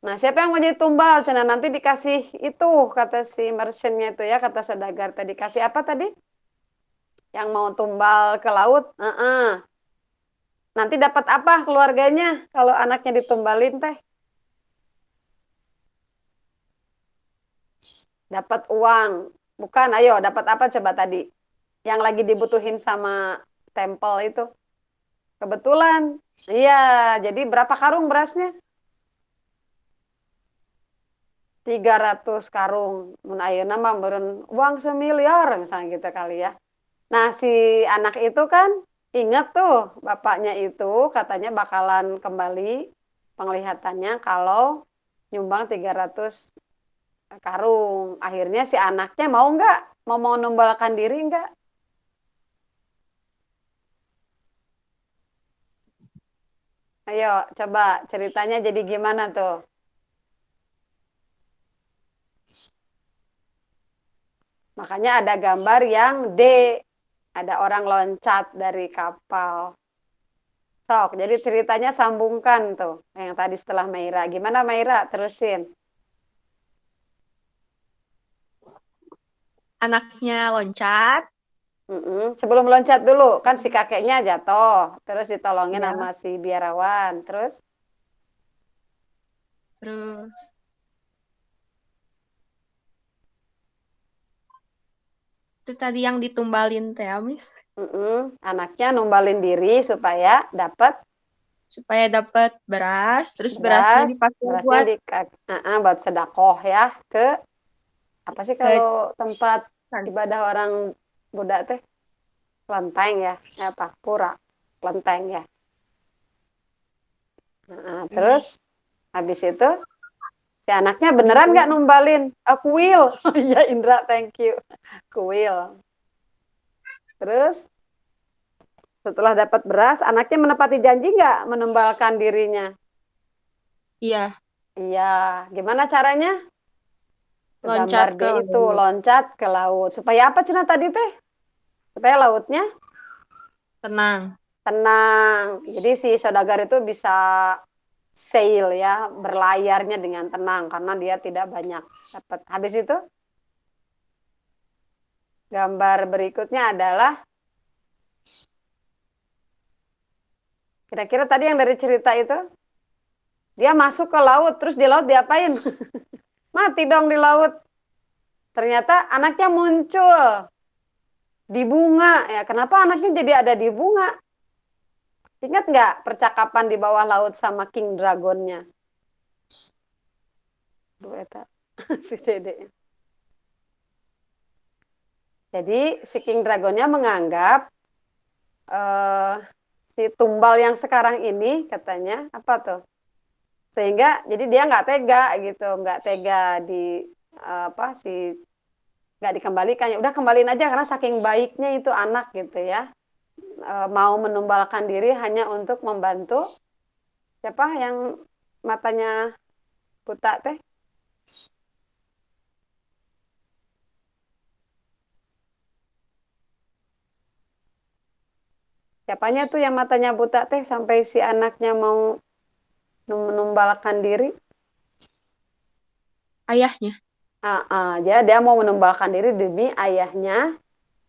Nah, siapa yang mau jadi tumbal cenah, nanti dikasih itu, kata si merchantnya itu ya, kata saudagar tadi, dikasih apa tadi? Yang mau tumbal ke laut? Nanti dapat apa keluarganya kalau anaknya ditumbalin teh? Dapat uang. Bukan, ayo dapat apa coba tadi? Yang lagi dibutuhin sama tempel itu. Kebetulan. Iya, jadi berapa karung berasnya? 300 karung. Mun ayeuna mah meureun uang 1 miliar misalnya gitu kali ya. Nah, si anak itu kan ingat tuh bapaknya itu katanya bakalan kembali penglihatannya kalau nyumbang 300 karung. Akhirnya si anaknya mau nggak? Mau menumbalkan diri nggak? Ayo, coba ceritanya jadi gimana tuh? Makanya ada gambar yang D, ada orang loncat dari kapal. Sok, jadi ceritanya sambungkan tuh, yang tadi setelah Maira. Gimana Maira? Terusin. Anaknya loncat. Sebelum loncat dulu, kan si kakeknya jatuh, terus ditolongin Ya. sama si biarawan, terus Terus itu tadi yang ditumbalin teh, Miss. anaknya numbalin diri supaya dapat Supaya dapat beras, terus berasnya dipakai berasnya buat sedekah ya ke apa sih ke kalau tempat ibadah orang Buddha teh, kelenteng ya, apa pura kelenteng ya. Terus habis itu si anaknya beneran nggak numbalin? Kuil. Iya Indra, thank you. Kuil. Terus setelah dapat beras, anaknya menepati janji nggak menumbalkan dirinya? Iya, Iya. Gimana caranya? loncat Gambar D ke itu laut. loncat ke laut. Supaya apa Cina tadi teh? Supaya lautnya Tenang. tenang. Jadi si saudagar itu bisa sail ya, berlayarnya dengan tenang karena dia tidak banyak dapat. Habis itu gambar berikutnya adalah kira-kira tadi yang dari cerita itu, dia masuk ke laut, terus di laut diapain? Mati dong di laut. Ternyata anaknya muncul di bunga. Ya, kenapa anaknya jadi ada di bunga? Ingat nggak percakapan di bawah laut sama King Dragonnya? Dueta si Dede. Jadi si King Dragonnya menganggap si tumbal yang sekarang ini katanya apa tuh? Sehingga jadi dia nggak tega gitu, nggak tega di apa si nggak dikembalikan, ya udah kembaliin aja karena saking baiknya itu anak gitu ya. Mau menumbalkan diri hanya untuk membantu siapa yang matanya buta teh. Siapanya tuh yang matanya buta teh sampai si anaknya mau menumbalkan diri. Ayahnya. Dia mau menumbalkan diri demi ayahnya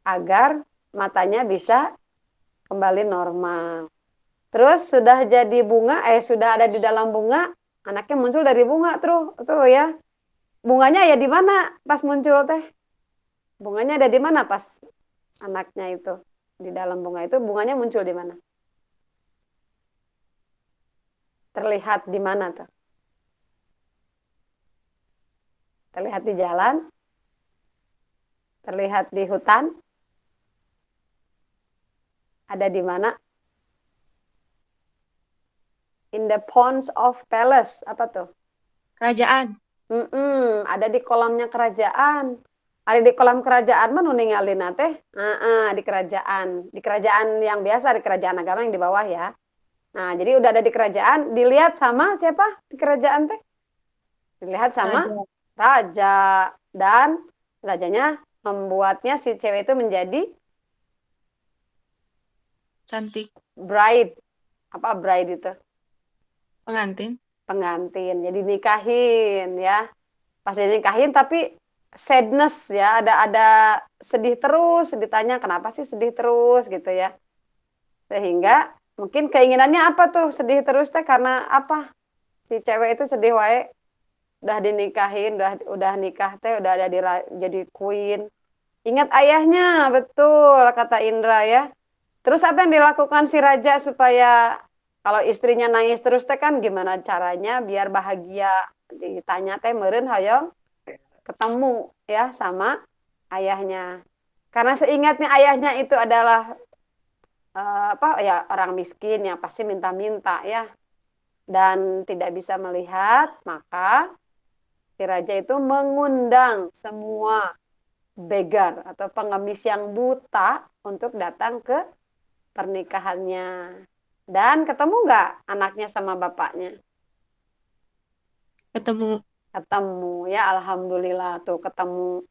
agar matanya bisa kembali normal. Terus sudah jadi bunga, sudah ada di dalam bunga, anaknya muncul dari bunga tuh ya. Bunganya ya di mana pas muncul teh? Bunganya ada di mana pas anaknya itu di dalam bunga itu bunganya muncul di mana? Terlihat di mana tuh? Terlihat di jalan, terlihat di hutan, ada di mana? In the ponds of palace, apa tuh? Kerajaan. Ada di kolamnya kerajaan. Ada di kolam kerajaan mana ninggalin teh? Di kerajaan yang biasa, di kerajaan agama yang di bawah ya. Nah, jadi udah ada di kerajaan, dilihat sama siapa di kerajaan teh? Dilihat sama Raja. raja dan rajanya membuatnya si cewek itu menjadi Cantik. bride. Apa bride itu? Pengantin. Pengantin. Jadi nikahin ya. Pas dinikahin tapi sadness ya, ada sedih terus, ditanya kenapa sih sedih terus gitu ya. Sehingga mungkin keinginannya apa tuh sedih terus teh karena apa? Si cewek itu sedih wae udah dinikahin, udah nikah teh udah ada jadi queen. Ingat ayahnya, betul kata Indra ya. Terus apa yang dilakukan si raja supaya kalau istrinya nangis terus teh kan gimana caranya biar bahagia? Ditanya teh meureun hoyong ketemu ya sama ayahnya. Karena seingatnya ayahnya itu adalah apa ya orang miskin yang pasti minta-minta ya dan tidak bisa melihat, maka si raja itu mengundang semua begar atau pengemis yang buta untuk datang ke pernikahannya. Dan ketemu nggak anaknya sama bapaknya? Ketemu. Ketemu ya, alhamdulillah tuh ketemu.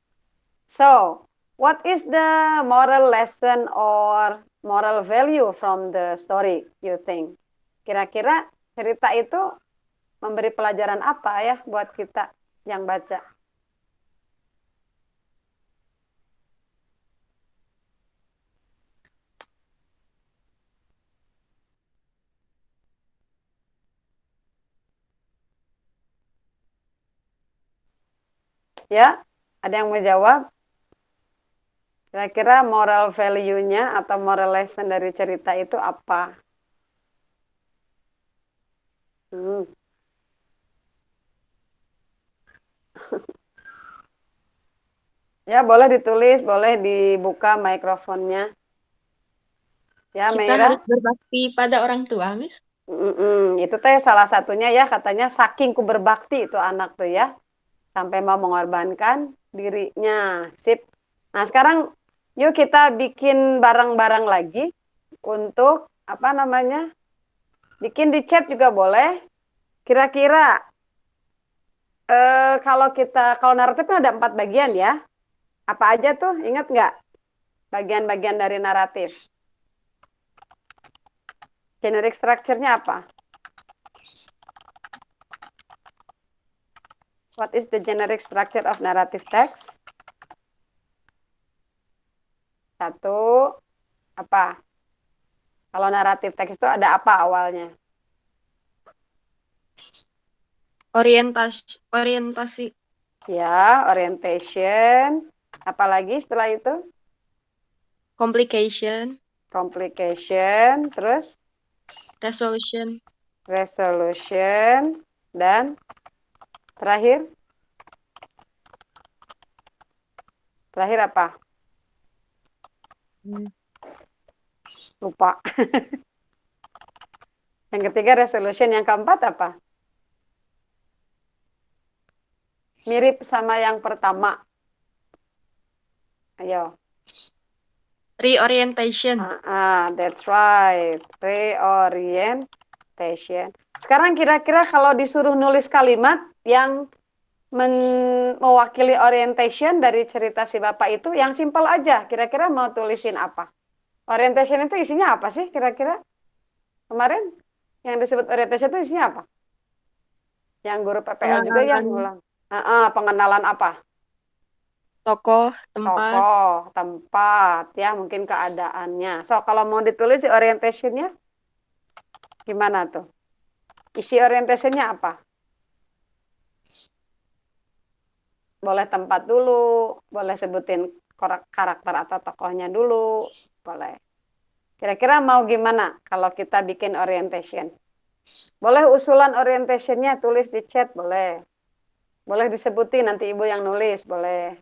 So, what is the moral lesson or moral value from the story you think? Kira-kira cerita itu memberi pelajaran apa ya buat kita yang baca? Ya, ada yang mau jawab? Kira-kira moral value-nya atau moral lesson dari cerita itu apa? Hmm. Ya, boleh ditulis, boleh dibuka mikrofonnya. Ya, Kita Meira. harus berbakti pada orang tua, Miss. Itu teh salah satunya ya katanya saking ku berbakti itu anak tuh ya. Sampai mau mengorbankan dirinya. Sip. Nah, sekarang yuk kita bikin bareng-bareng lagi untuk apa namanya? Bikin di chat juga boleh. Kira-kira kalau naratif kan ada 4 bagian ya. Apa aja tuh? Ingat nggak? Bagian-bagian dari naratif. Generic structure-nya apa? What is the generic structure of narrative text? Satu, apa? Kalau naratif teks itu ada apa awalnya? Orientasi. Ya, orientation. Apalagi setelah itu? Complication. Complication. Terus? Resolution. Resolution. Dan terakhir? Terakhir apa? Hmm. Lupa. Yang ketiga resolution, yang keempat apa? Mirip sama yang pertama. Ayo. Reorientation. That's right. Reorientation. Sekarang kira-kira kalau disuruh nulis kalimat yang mewakili orientation dari cerita si Bapak itu, yang simpel aja. Kira-kira mau tulisin apa? Orientation itu isinya apa sih kira-kira? Kemarin yang disebut orientation itu isinya apa? Yang guru PPL juga yang Pengenalan ngulang. Pengenalan apa? tokoh, tempat. Tokoh, tempat, ya mungkin keadaannya. So, kalau mau ditulis orientationnya, gimana tuh? Isi orientationnya apa? Boleh tempat dulu, boleh sebutin karakter atau tokohnya dulu, boleh. Kira-kira mau gimana kalau kita bikin orientation? Boleh usulan orientationnya tulis di chat, boleh. Boleh disebutin nanti ibu yang nulis, boleh.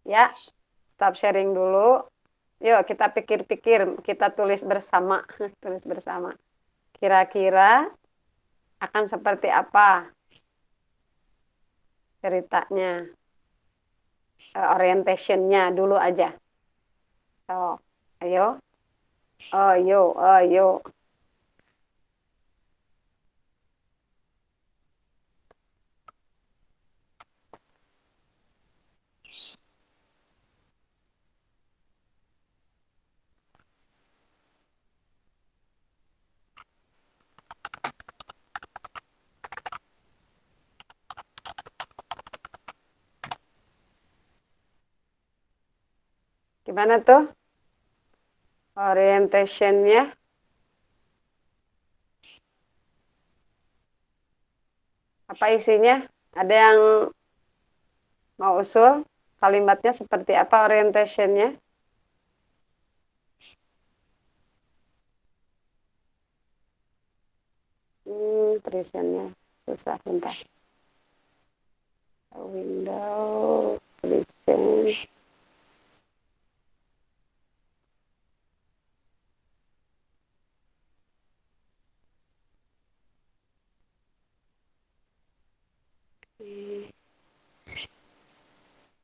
Ya, stop sharing dulu. Yuk kita pikir-pikir, kita tulis bersama, tulis bersama. Kira-kira akan seperti apa ceritanya? Orientationnya dulu aja. So, ayo. Ayo, ayo. Gimana tuh? Orientationnya? Apa isinya? Ada yang mau usul? Kalimatnya seperti apa orientationnya? Tulisannya susah, bentar. Window, tulisan.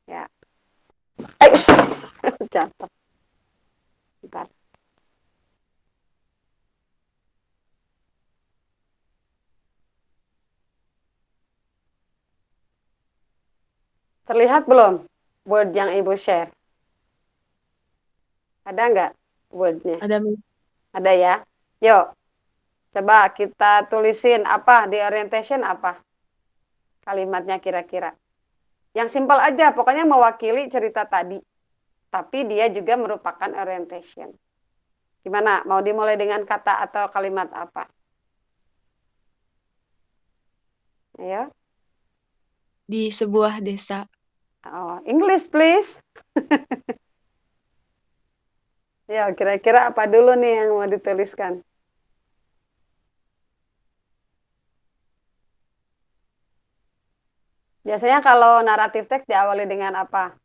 Ya. Jatuh. Bentar. Terlihat belum word yang ibu share? Ada nggak wordnya? Ada Miss. Ada ya? Yuk, coba kita tulisin apa di orientation apa? Kalimatnya kira-kira. Yang simpel aja, pokoknya mewakili cerita tadi. Tapi dia juga merupakan orientation. Gimana? Mau dimulai dengan kata atau kalimat apa? Ayo. Di sebuah desa. Oh, English please. Ya, kira-kira apa dulu nih yang mau dituliskan? Biasanya kalau naratif teks diawali dengan apa?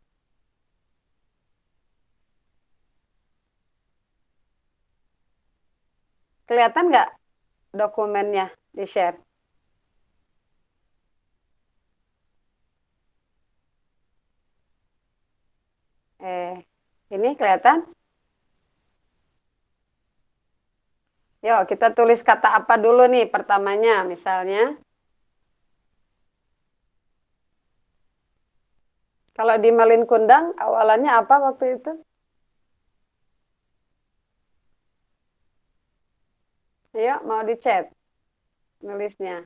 Kelihatan nggak dokumennya di-share? Ini kelihatan? Yuk, kita tulis kata apa dulu nih pertamanya, misalnya. Kalau di Malin Kundang, awalannya apa waktu itu? Ayo, mau di chat nulisnya.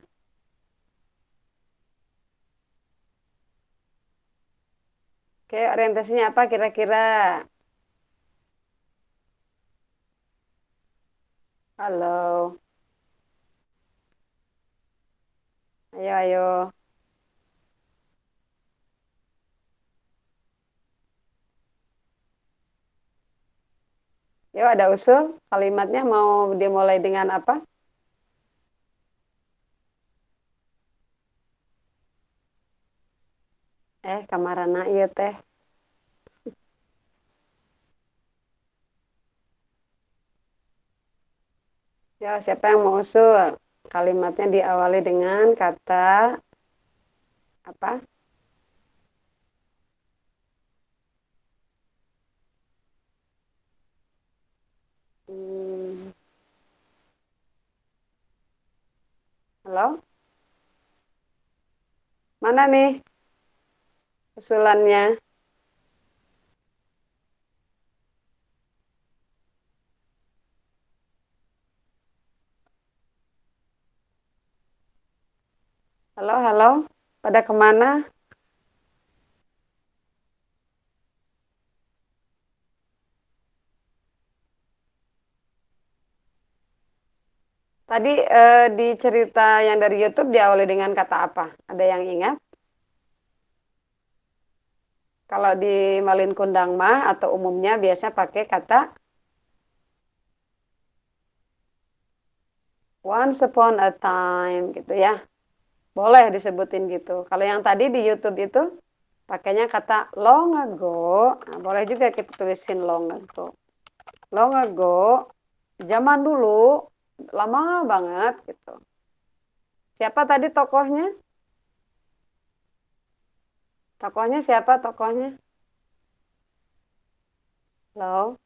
Oke, orientasinya apa kira-kira? Halo. Ayo, ayo. Yuk, ada usul. Kalimatnya mau dimulai dengan apa? Kamarana iya teh. Ya, siapa yang mau usul? Kalimatnya diawali dengan kata apa? Hmm, halo? Mana nih usulannya? Halo, halo? Pada kemana? Tadi di cerita yang dari YouTube diawali dengan kata apa? Ada yang ingat? Kalau di Malin Kundang mah atau umumnya biasa pakai kata once upon a time gitu ya. Boleh disebutin gitu. Kalau yang tadi di YouTube itu pakainya kata long ago. Nah, boleh juga kita tulisin long ago. Long ago, zaman dulu, lama banget gitu. Siapa tadi tokohnya? Tokohnya siapa tokohnya? Halo,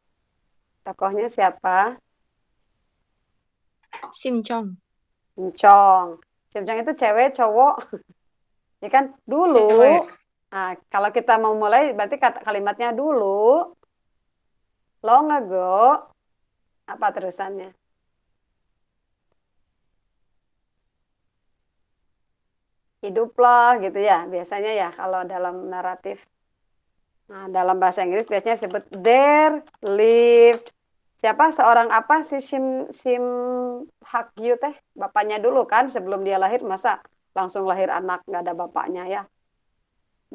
tokohnya siapa? Simcong. Simcong. Simcong itu cewek, cowok. Ya kan? Dulu. Cewek. Nah, kalau kita mau mulai, berarti kata kalimatnya dulu, long ago, apa terusannya? Hiduplah gitu ya, biasanya ya kalau dalam naratif. Nah, dalam bahasa Inggris biasanya sebut there lived. Siapa seorang apa si Sim Sim Hakyu teh? Bapaknya dulu kan sebelum dia lahir masa langsung lahir anak nggak ada bapaknya ya.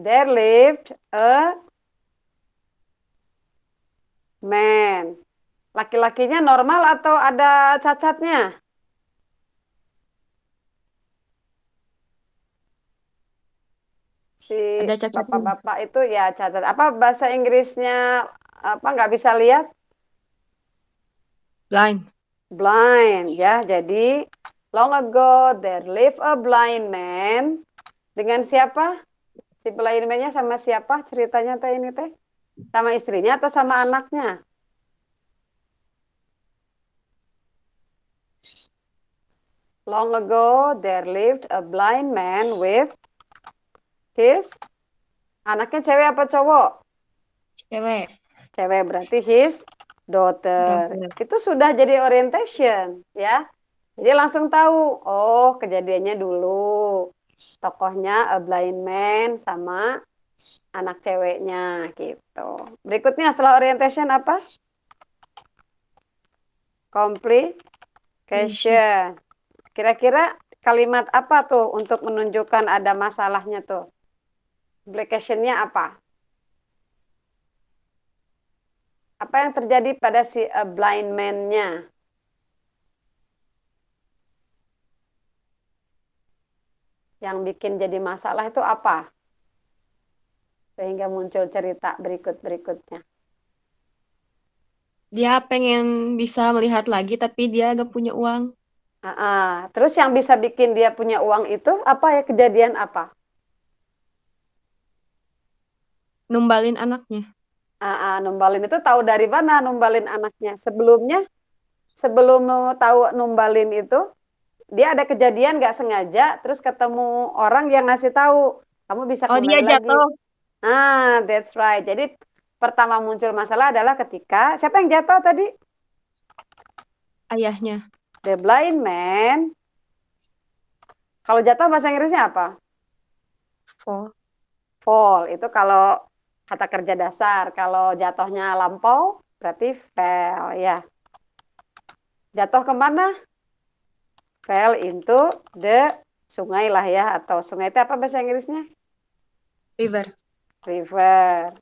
There lived a man. Laki-lakinya normal atau ada cacatnya? Si Ada cacatnya. bapak-bapak itu ya cacat. Apa bahasa Inggrisnya apa nggak bisa lihat? Blind. Blind ya. Jadi long ago there lived a blind man dengan siapa? Si blind man-nya sama siapa? Ceritanya teh ini teh sama istrinya atau sama anaknya? Long ago there lived a blind man with his anaknya cewek apa cowok? Cewek. Cewek berarti his daughter. Dokter. Itu sudah jadi orientation ya. Jadi langsung tahu, oh kejadiannya dulu. Tokohnya a blind man sama anak ceweknya gitu. Berikutnya setelah orientation apa? Complication. Kira-kira kalimat apa tuh untuk menunjukkan ada masalahnya tuh? Complication-nya apa? Apa yang terjadi pada si a blind man-nya? Yang bikin jadi masalah itu apa? Sehingga muncul cerita berikut-berikutnya. Dia pengen bisa melihat lagi tapi dia gak punya uang. Terus yang bisa bikin dia punya uang itu apa ya kejadian apa? Numbalin anaknya. Numbalin itu tahu dari mana numbalin anaknya? Sebelumnya, sebelum mau tahu numbalin itu, dia ada kejadian nggak sengaja, terus ketemu orang yang ngasih tahu, kamu bisa Oh, dia kembali lagi. jatuh. That's right. Jadi pertama muncul masalah adalah ketika siapa yang jatuh tadi? Ayahnya. The blind man. Kalau jatuh bahasa Inggrisnya apa? Fall. Fall. Itu kalau kata kerja dasar. Kalau jatuhnya lampau, berarti fell ya. Jatuh kemana? Fell into the sungai lah ya. Atau sungai itu apa bahasa Inggrisnya? River. River.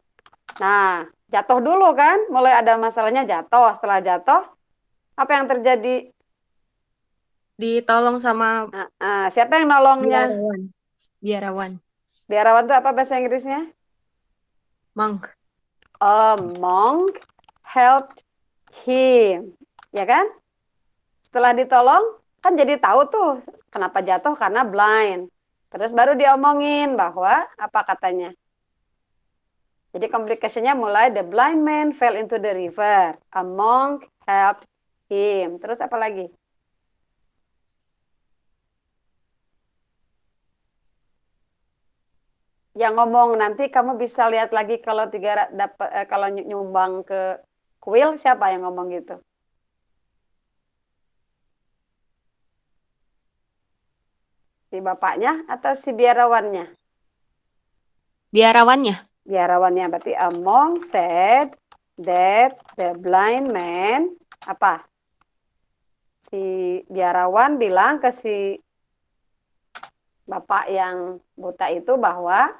Nah, jatuh dulu kan. Mulai ada masalahnya jatuh. Setelah jatuh, apa yang terjadi? Ditolong sama Siapa yang nolongnya? biarawan. Biarawan. Biarawan itu apa bahasa Inggrisnya? Monk. A monk helped him. Ya kan? Setelah ditolong, kan jadi tahu tuh kenapa jatuh karena blind. Terus baru diomongin bahwa apa katanya. Jadi complication-nya mulai the blind man fell into the river. A monk helped him. Terus apa lagi? Yang ngomong nanti kamu bisa lihat lagi kalau dapat kalau nyumbang ke kuil siapa yang ngomong gitu? Si bapaknya atau si biarawannya? Biarawannya. Biarawannya berarti a monk said that the blind man apa? Si biarawan bilang ke si bapak yang buta itu bahwa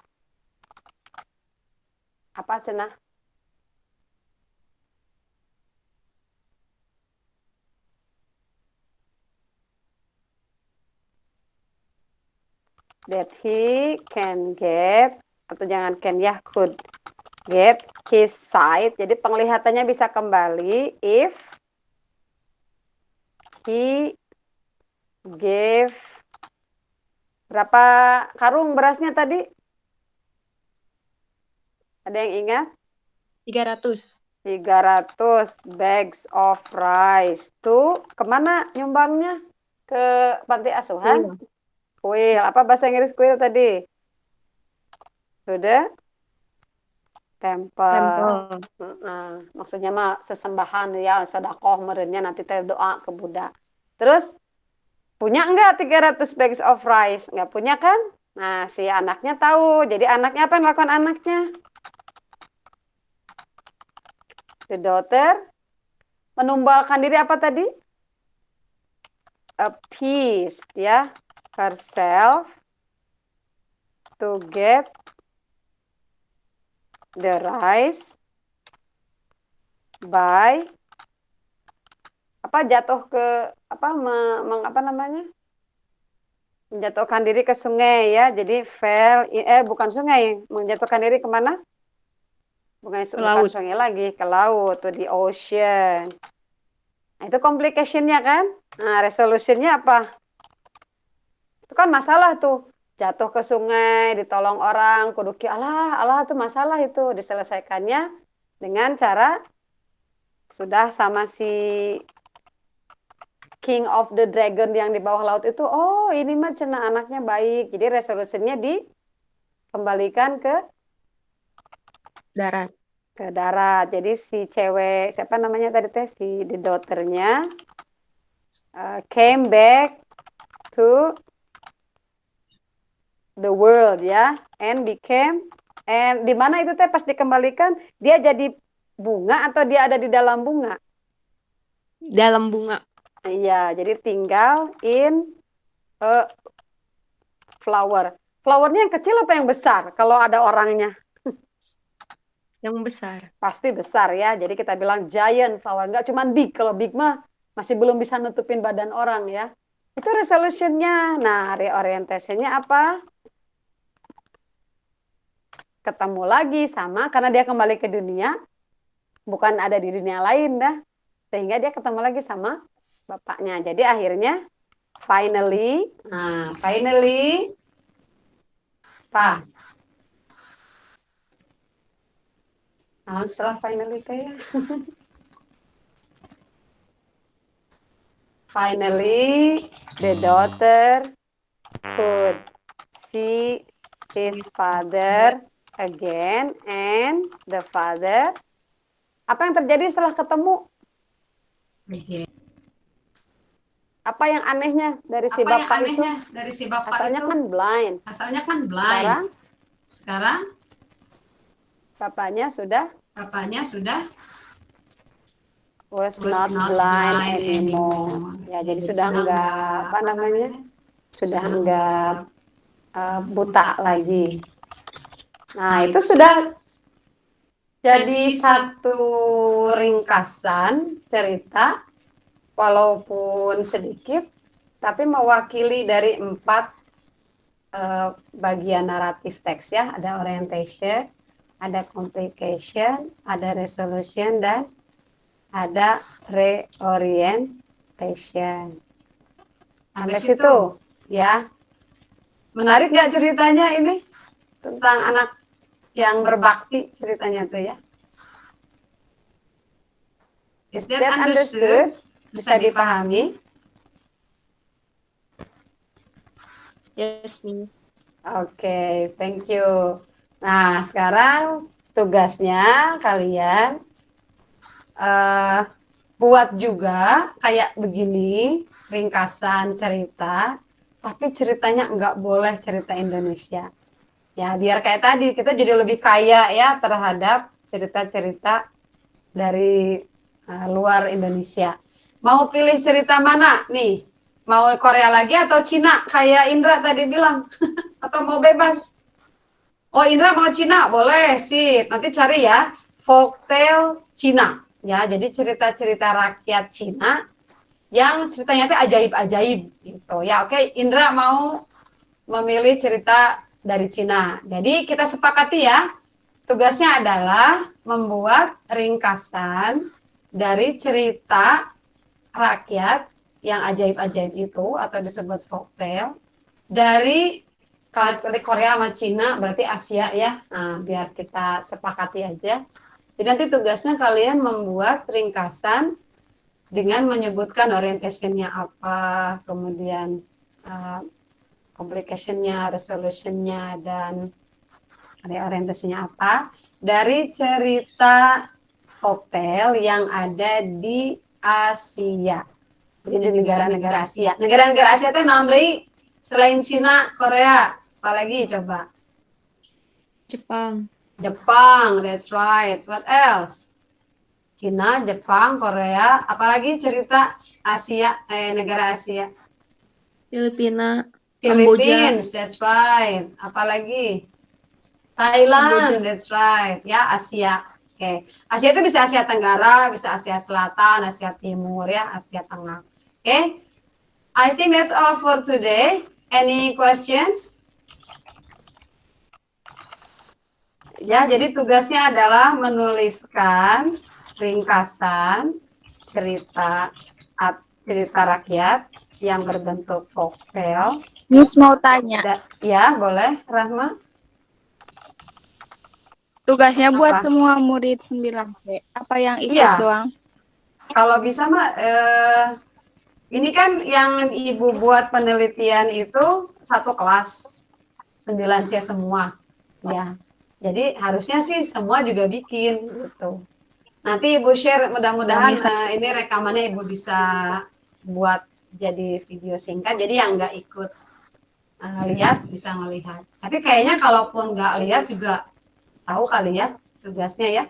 apa cenah? That he can get atau jangan can ya could get his sight. Jadi penglihatannya bisa kembali if he gave berapa karung berasnya tadi? Ada yang ingat? 300. 300 bags of rice. Tuh kemana nyumbangnya? Ke panti asuhan? Kuil. Apa bahasa Inggris kuil tadi? Sudah? Temple. Maksudnya mah sesembahan ya, sedekah merenya nanti teh doa ke Buddha. Terus punya enggak 300 bags of rice? Enggak punya kan? Nah, si anaknya tahu. Jadi anaknya apa yang lakukan anaknya? The daughter menumbalkan diri apa tadi? Appease ya herself to get the rice by apa jatuh ke apa apa namanya? Menjatuhkan diri ke sungai ya. Jadi bukan sungai, menjatuhkan diri kemana? Bukan sungai lagi, ke laut, to the ocean. Nah, itu complication-nya kan? Nah, resolution-nya apa? Itu kan masalah tuh. Jatuh ke sungai, ditolong orang, kuduki Allah itu masalah itu. Diselesaikannya dengan cara sudah sama si King of the Dragon yang di bawah laut itu, oh ini mah cenah anaknya baik. Jadi resolusinya dikembalikan ke Darat. Ke darat. Jadi si cewek, siapa namanya tadi teh, si the daughter-nya came back to the world ya, and di mana itu teh pas dikembalikan dia jadi bunga atau dia ada di dalam bunga? Dalam bunga. Iya, jadi tinggal in a flower. Flowernya yang kecil apa yang besar? Kalau ada orangnya? Yang besar. Pasti besar ya. Jadi kita bilang giant flower. Nggak cuma big. Kalau big mah masih belum bisa nutupin badan orang ya. Itu resolution-nya. Nah, reorientasinya apa? Ketemu lagi sama karena dia kembali ke dunia. Bukan ada di dunia lain dah. Sehingga dia ketemu lagi sama bapaknya. Jadi akhirnya finally. Nah, finally. Pak. Nah, setelah finally kayak finally the daughter could see his father again and the father apa yang terjadi setelah ketemu? Apa yang anehnya dari si bapak itu? Asalnya kan blind. Sekarang bapaknya sudah was not blind anymore. Ya, jadi sudah enggak apa namanya? Sudah enggak buta lagi. Nah, itu sudah jadi satu ringkasan cerita walaupun sedikit tapi mewakili dari 4 bagian naratif teks ya. Ada orientation, ada complication, ada resolution, dan ada reorient orientation. Sampai situ, ya. Menarik nggak ceritanya ini? Tentang anak yang berbakti ceritanya tuh ya. Is that understood? Bisa dipahami? Yes, Miss. Oke, thank you. Nah, sekarang tugasnya kalian buat juga kayak begini, ringkasan cerita, tapi ceritanya nggak boleh cerita Indonesia. Ya, biar kayak tadi, kita jadi lebih kaya ya terhadap cerita-cerita dari luar Indonesia. Mau pilih cerita mana nih? Mau Korea lagi atau Cina? Kayak Indra tadi bilang. Atau mau bebas? Oh, Indra mau Cina? Boleh, sip. Nanti cari ya, folktale Cina. Ya, jadi cerita-cerita rakyat Cina yang ceritanya itu ajaib-ajaib gitu. Ya, oke, Indra mau memilih cerita dari Cina. Jadi kita sepakati ya, tugasnya adalah membuat ringkasan dari cerita rakyat yang ajaib-ajaib itu atau disebut folktale dari Korea sama Cina berarti Asia ya. Nah, biar kita sepakati aja. Jadi nanti tugasnya kalian membuat ringkasan dengan menyebutkan orientationnya apa, kemudian complication-nya, resolution-nya, dan orientasinya apa dari cerita folktale yang ada di Asia. Jadi di negara-negara Asia. Negara-negara Asia itu namanya selain Cina, Korea, apalagi coba? Jepang. Jepang, that's right. What else? Cina, Jepang, Korea, apalagi cerita Asia, negara Asia. Filipina. Kamboja. Philippines, that's right. Apalagi? Thailand, Kamboja. that's right. Ya, Asia. Oke. Asia itu bisa Asia Tenggara, bisa Asia Selatan, Asia Timur, ya, Asia Tengah. Oke. I think that's all for today. Any questions? Ya, jadi tugasnya adalah menuliskan ringkasan cerita rakyat yang berbentuk folktale. Miss mau tanya. Ya, boleh, Rahma. Tugasnya buat Apa? semua murid 9C. Apa yang ikut Iya. doang? Kalau bisa mah, ini kan yang Ibu buat penelitian itu satu kelas 9C semua, ya. Jadi harusnya sih semua juga bikin gitu. Nanti Ibu share, mudah-mudahan ini rekamannya Ibu bisa buat jadi video singkat. Jadi yang nggak ikut lihat bisa ngelihat. Tapi kayaknya kalaupun nggak lihat juga tahu kali ya tugasnya ya.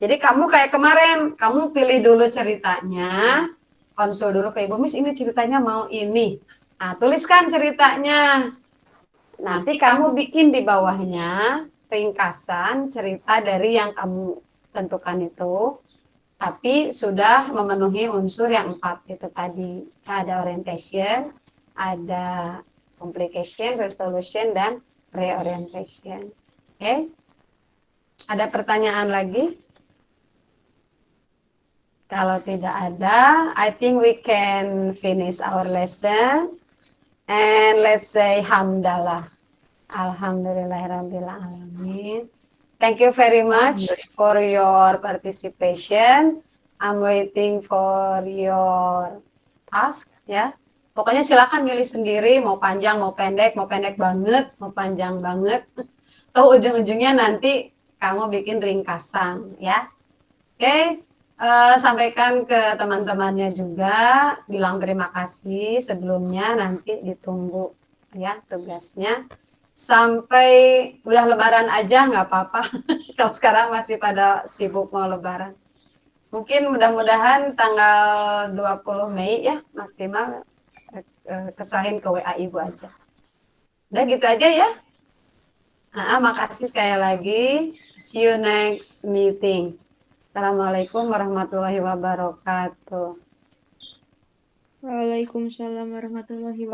Jadi kamu kayak kemarin, kamu pilih dulu ceritanya, konsul dulu ke Ibu, Miss ini ceritanya mau ini. Nah, tuliskan ceritanya. Nanti kamu bikin di bawahnya ringkasan cerita dari yang kamu tentukan itu, tapi sudah memenuhi unsur yang 4 itu tadi. Ada orientation, ada complication, resolution, dan reorientation. Oke? Ada pertanyaan lagi? Kalau tidak ada, I think we can finish our lesson. And let's say hamdalah. Alhamdulillahirabbil alamin. Thank you very much for your participation. I'm waiting for your task ya. Pokoknya silakan milih sendiri mau panjang, mau pendek banget, mau panjang banget. Toh ujung-ujungnya nanti kamu bikin ringkasan ya. Oke. Sampaikan ke teman-temannya juga, bilang terima kasih sebelumnya, nanti ditunggu ya tugasnya. Sampai udah lebaran aja nggak apa-apa, kalau sekarang masih pada sibuk mau lebaran. Mungkin mudah-mudahan tanggal 20 Mei ya maksimal kesahin ke WA Ibu aja. Udah gitu aja ya. Nah, makasih sekali lagi. See you next meeting. Assalamualaikum warahmatullahi wabarakatuh. Waalaikumsalam warahmatullahi wabarakatuh.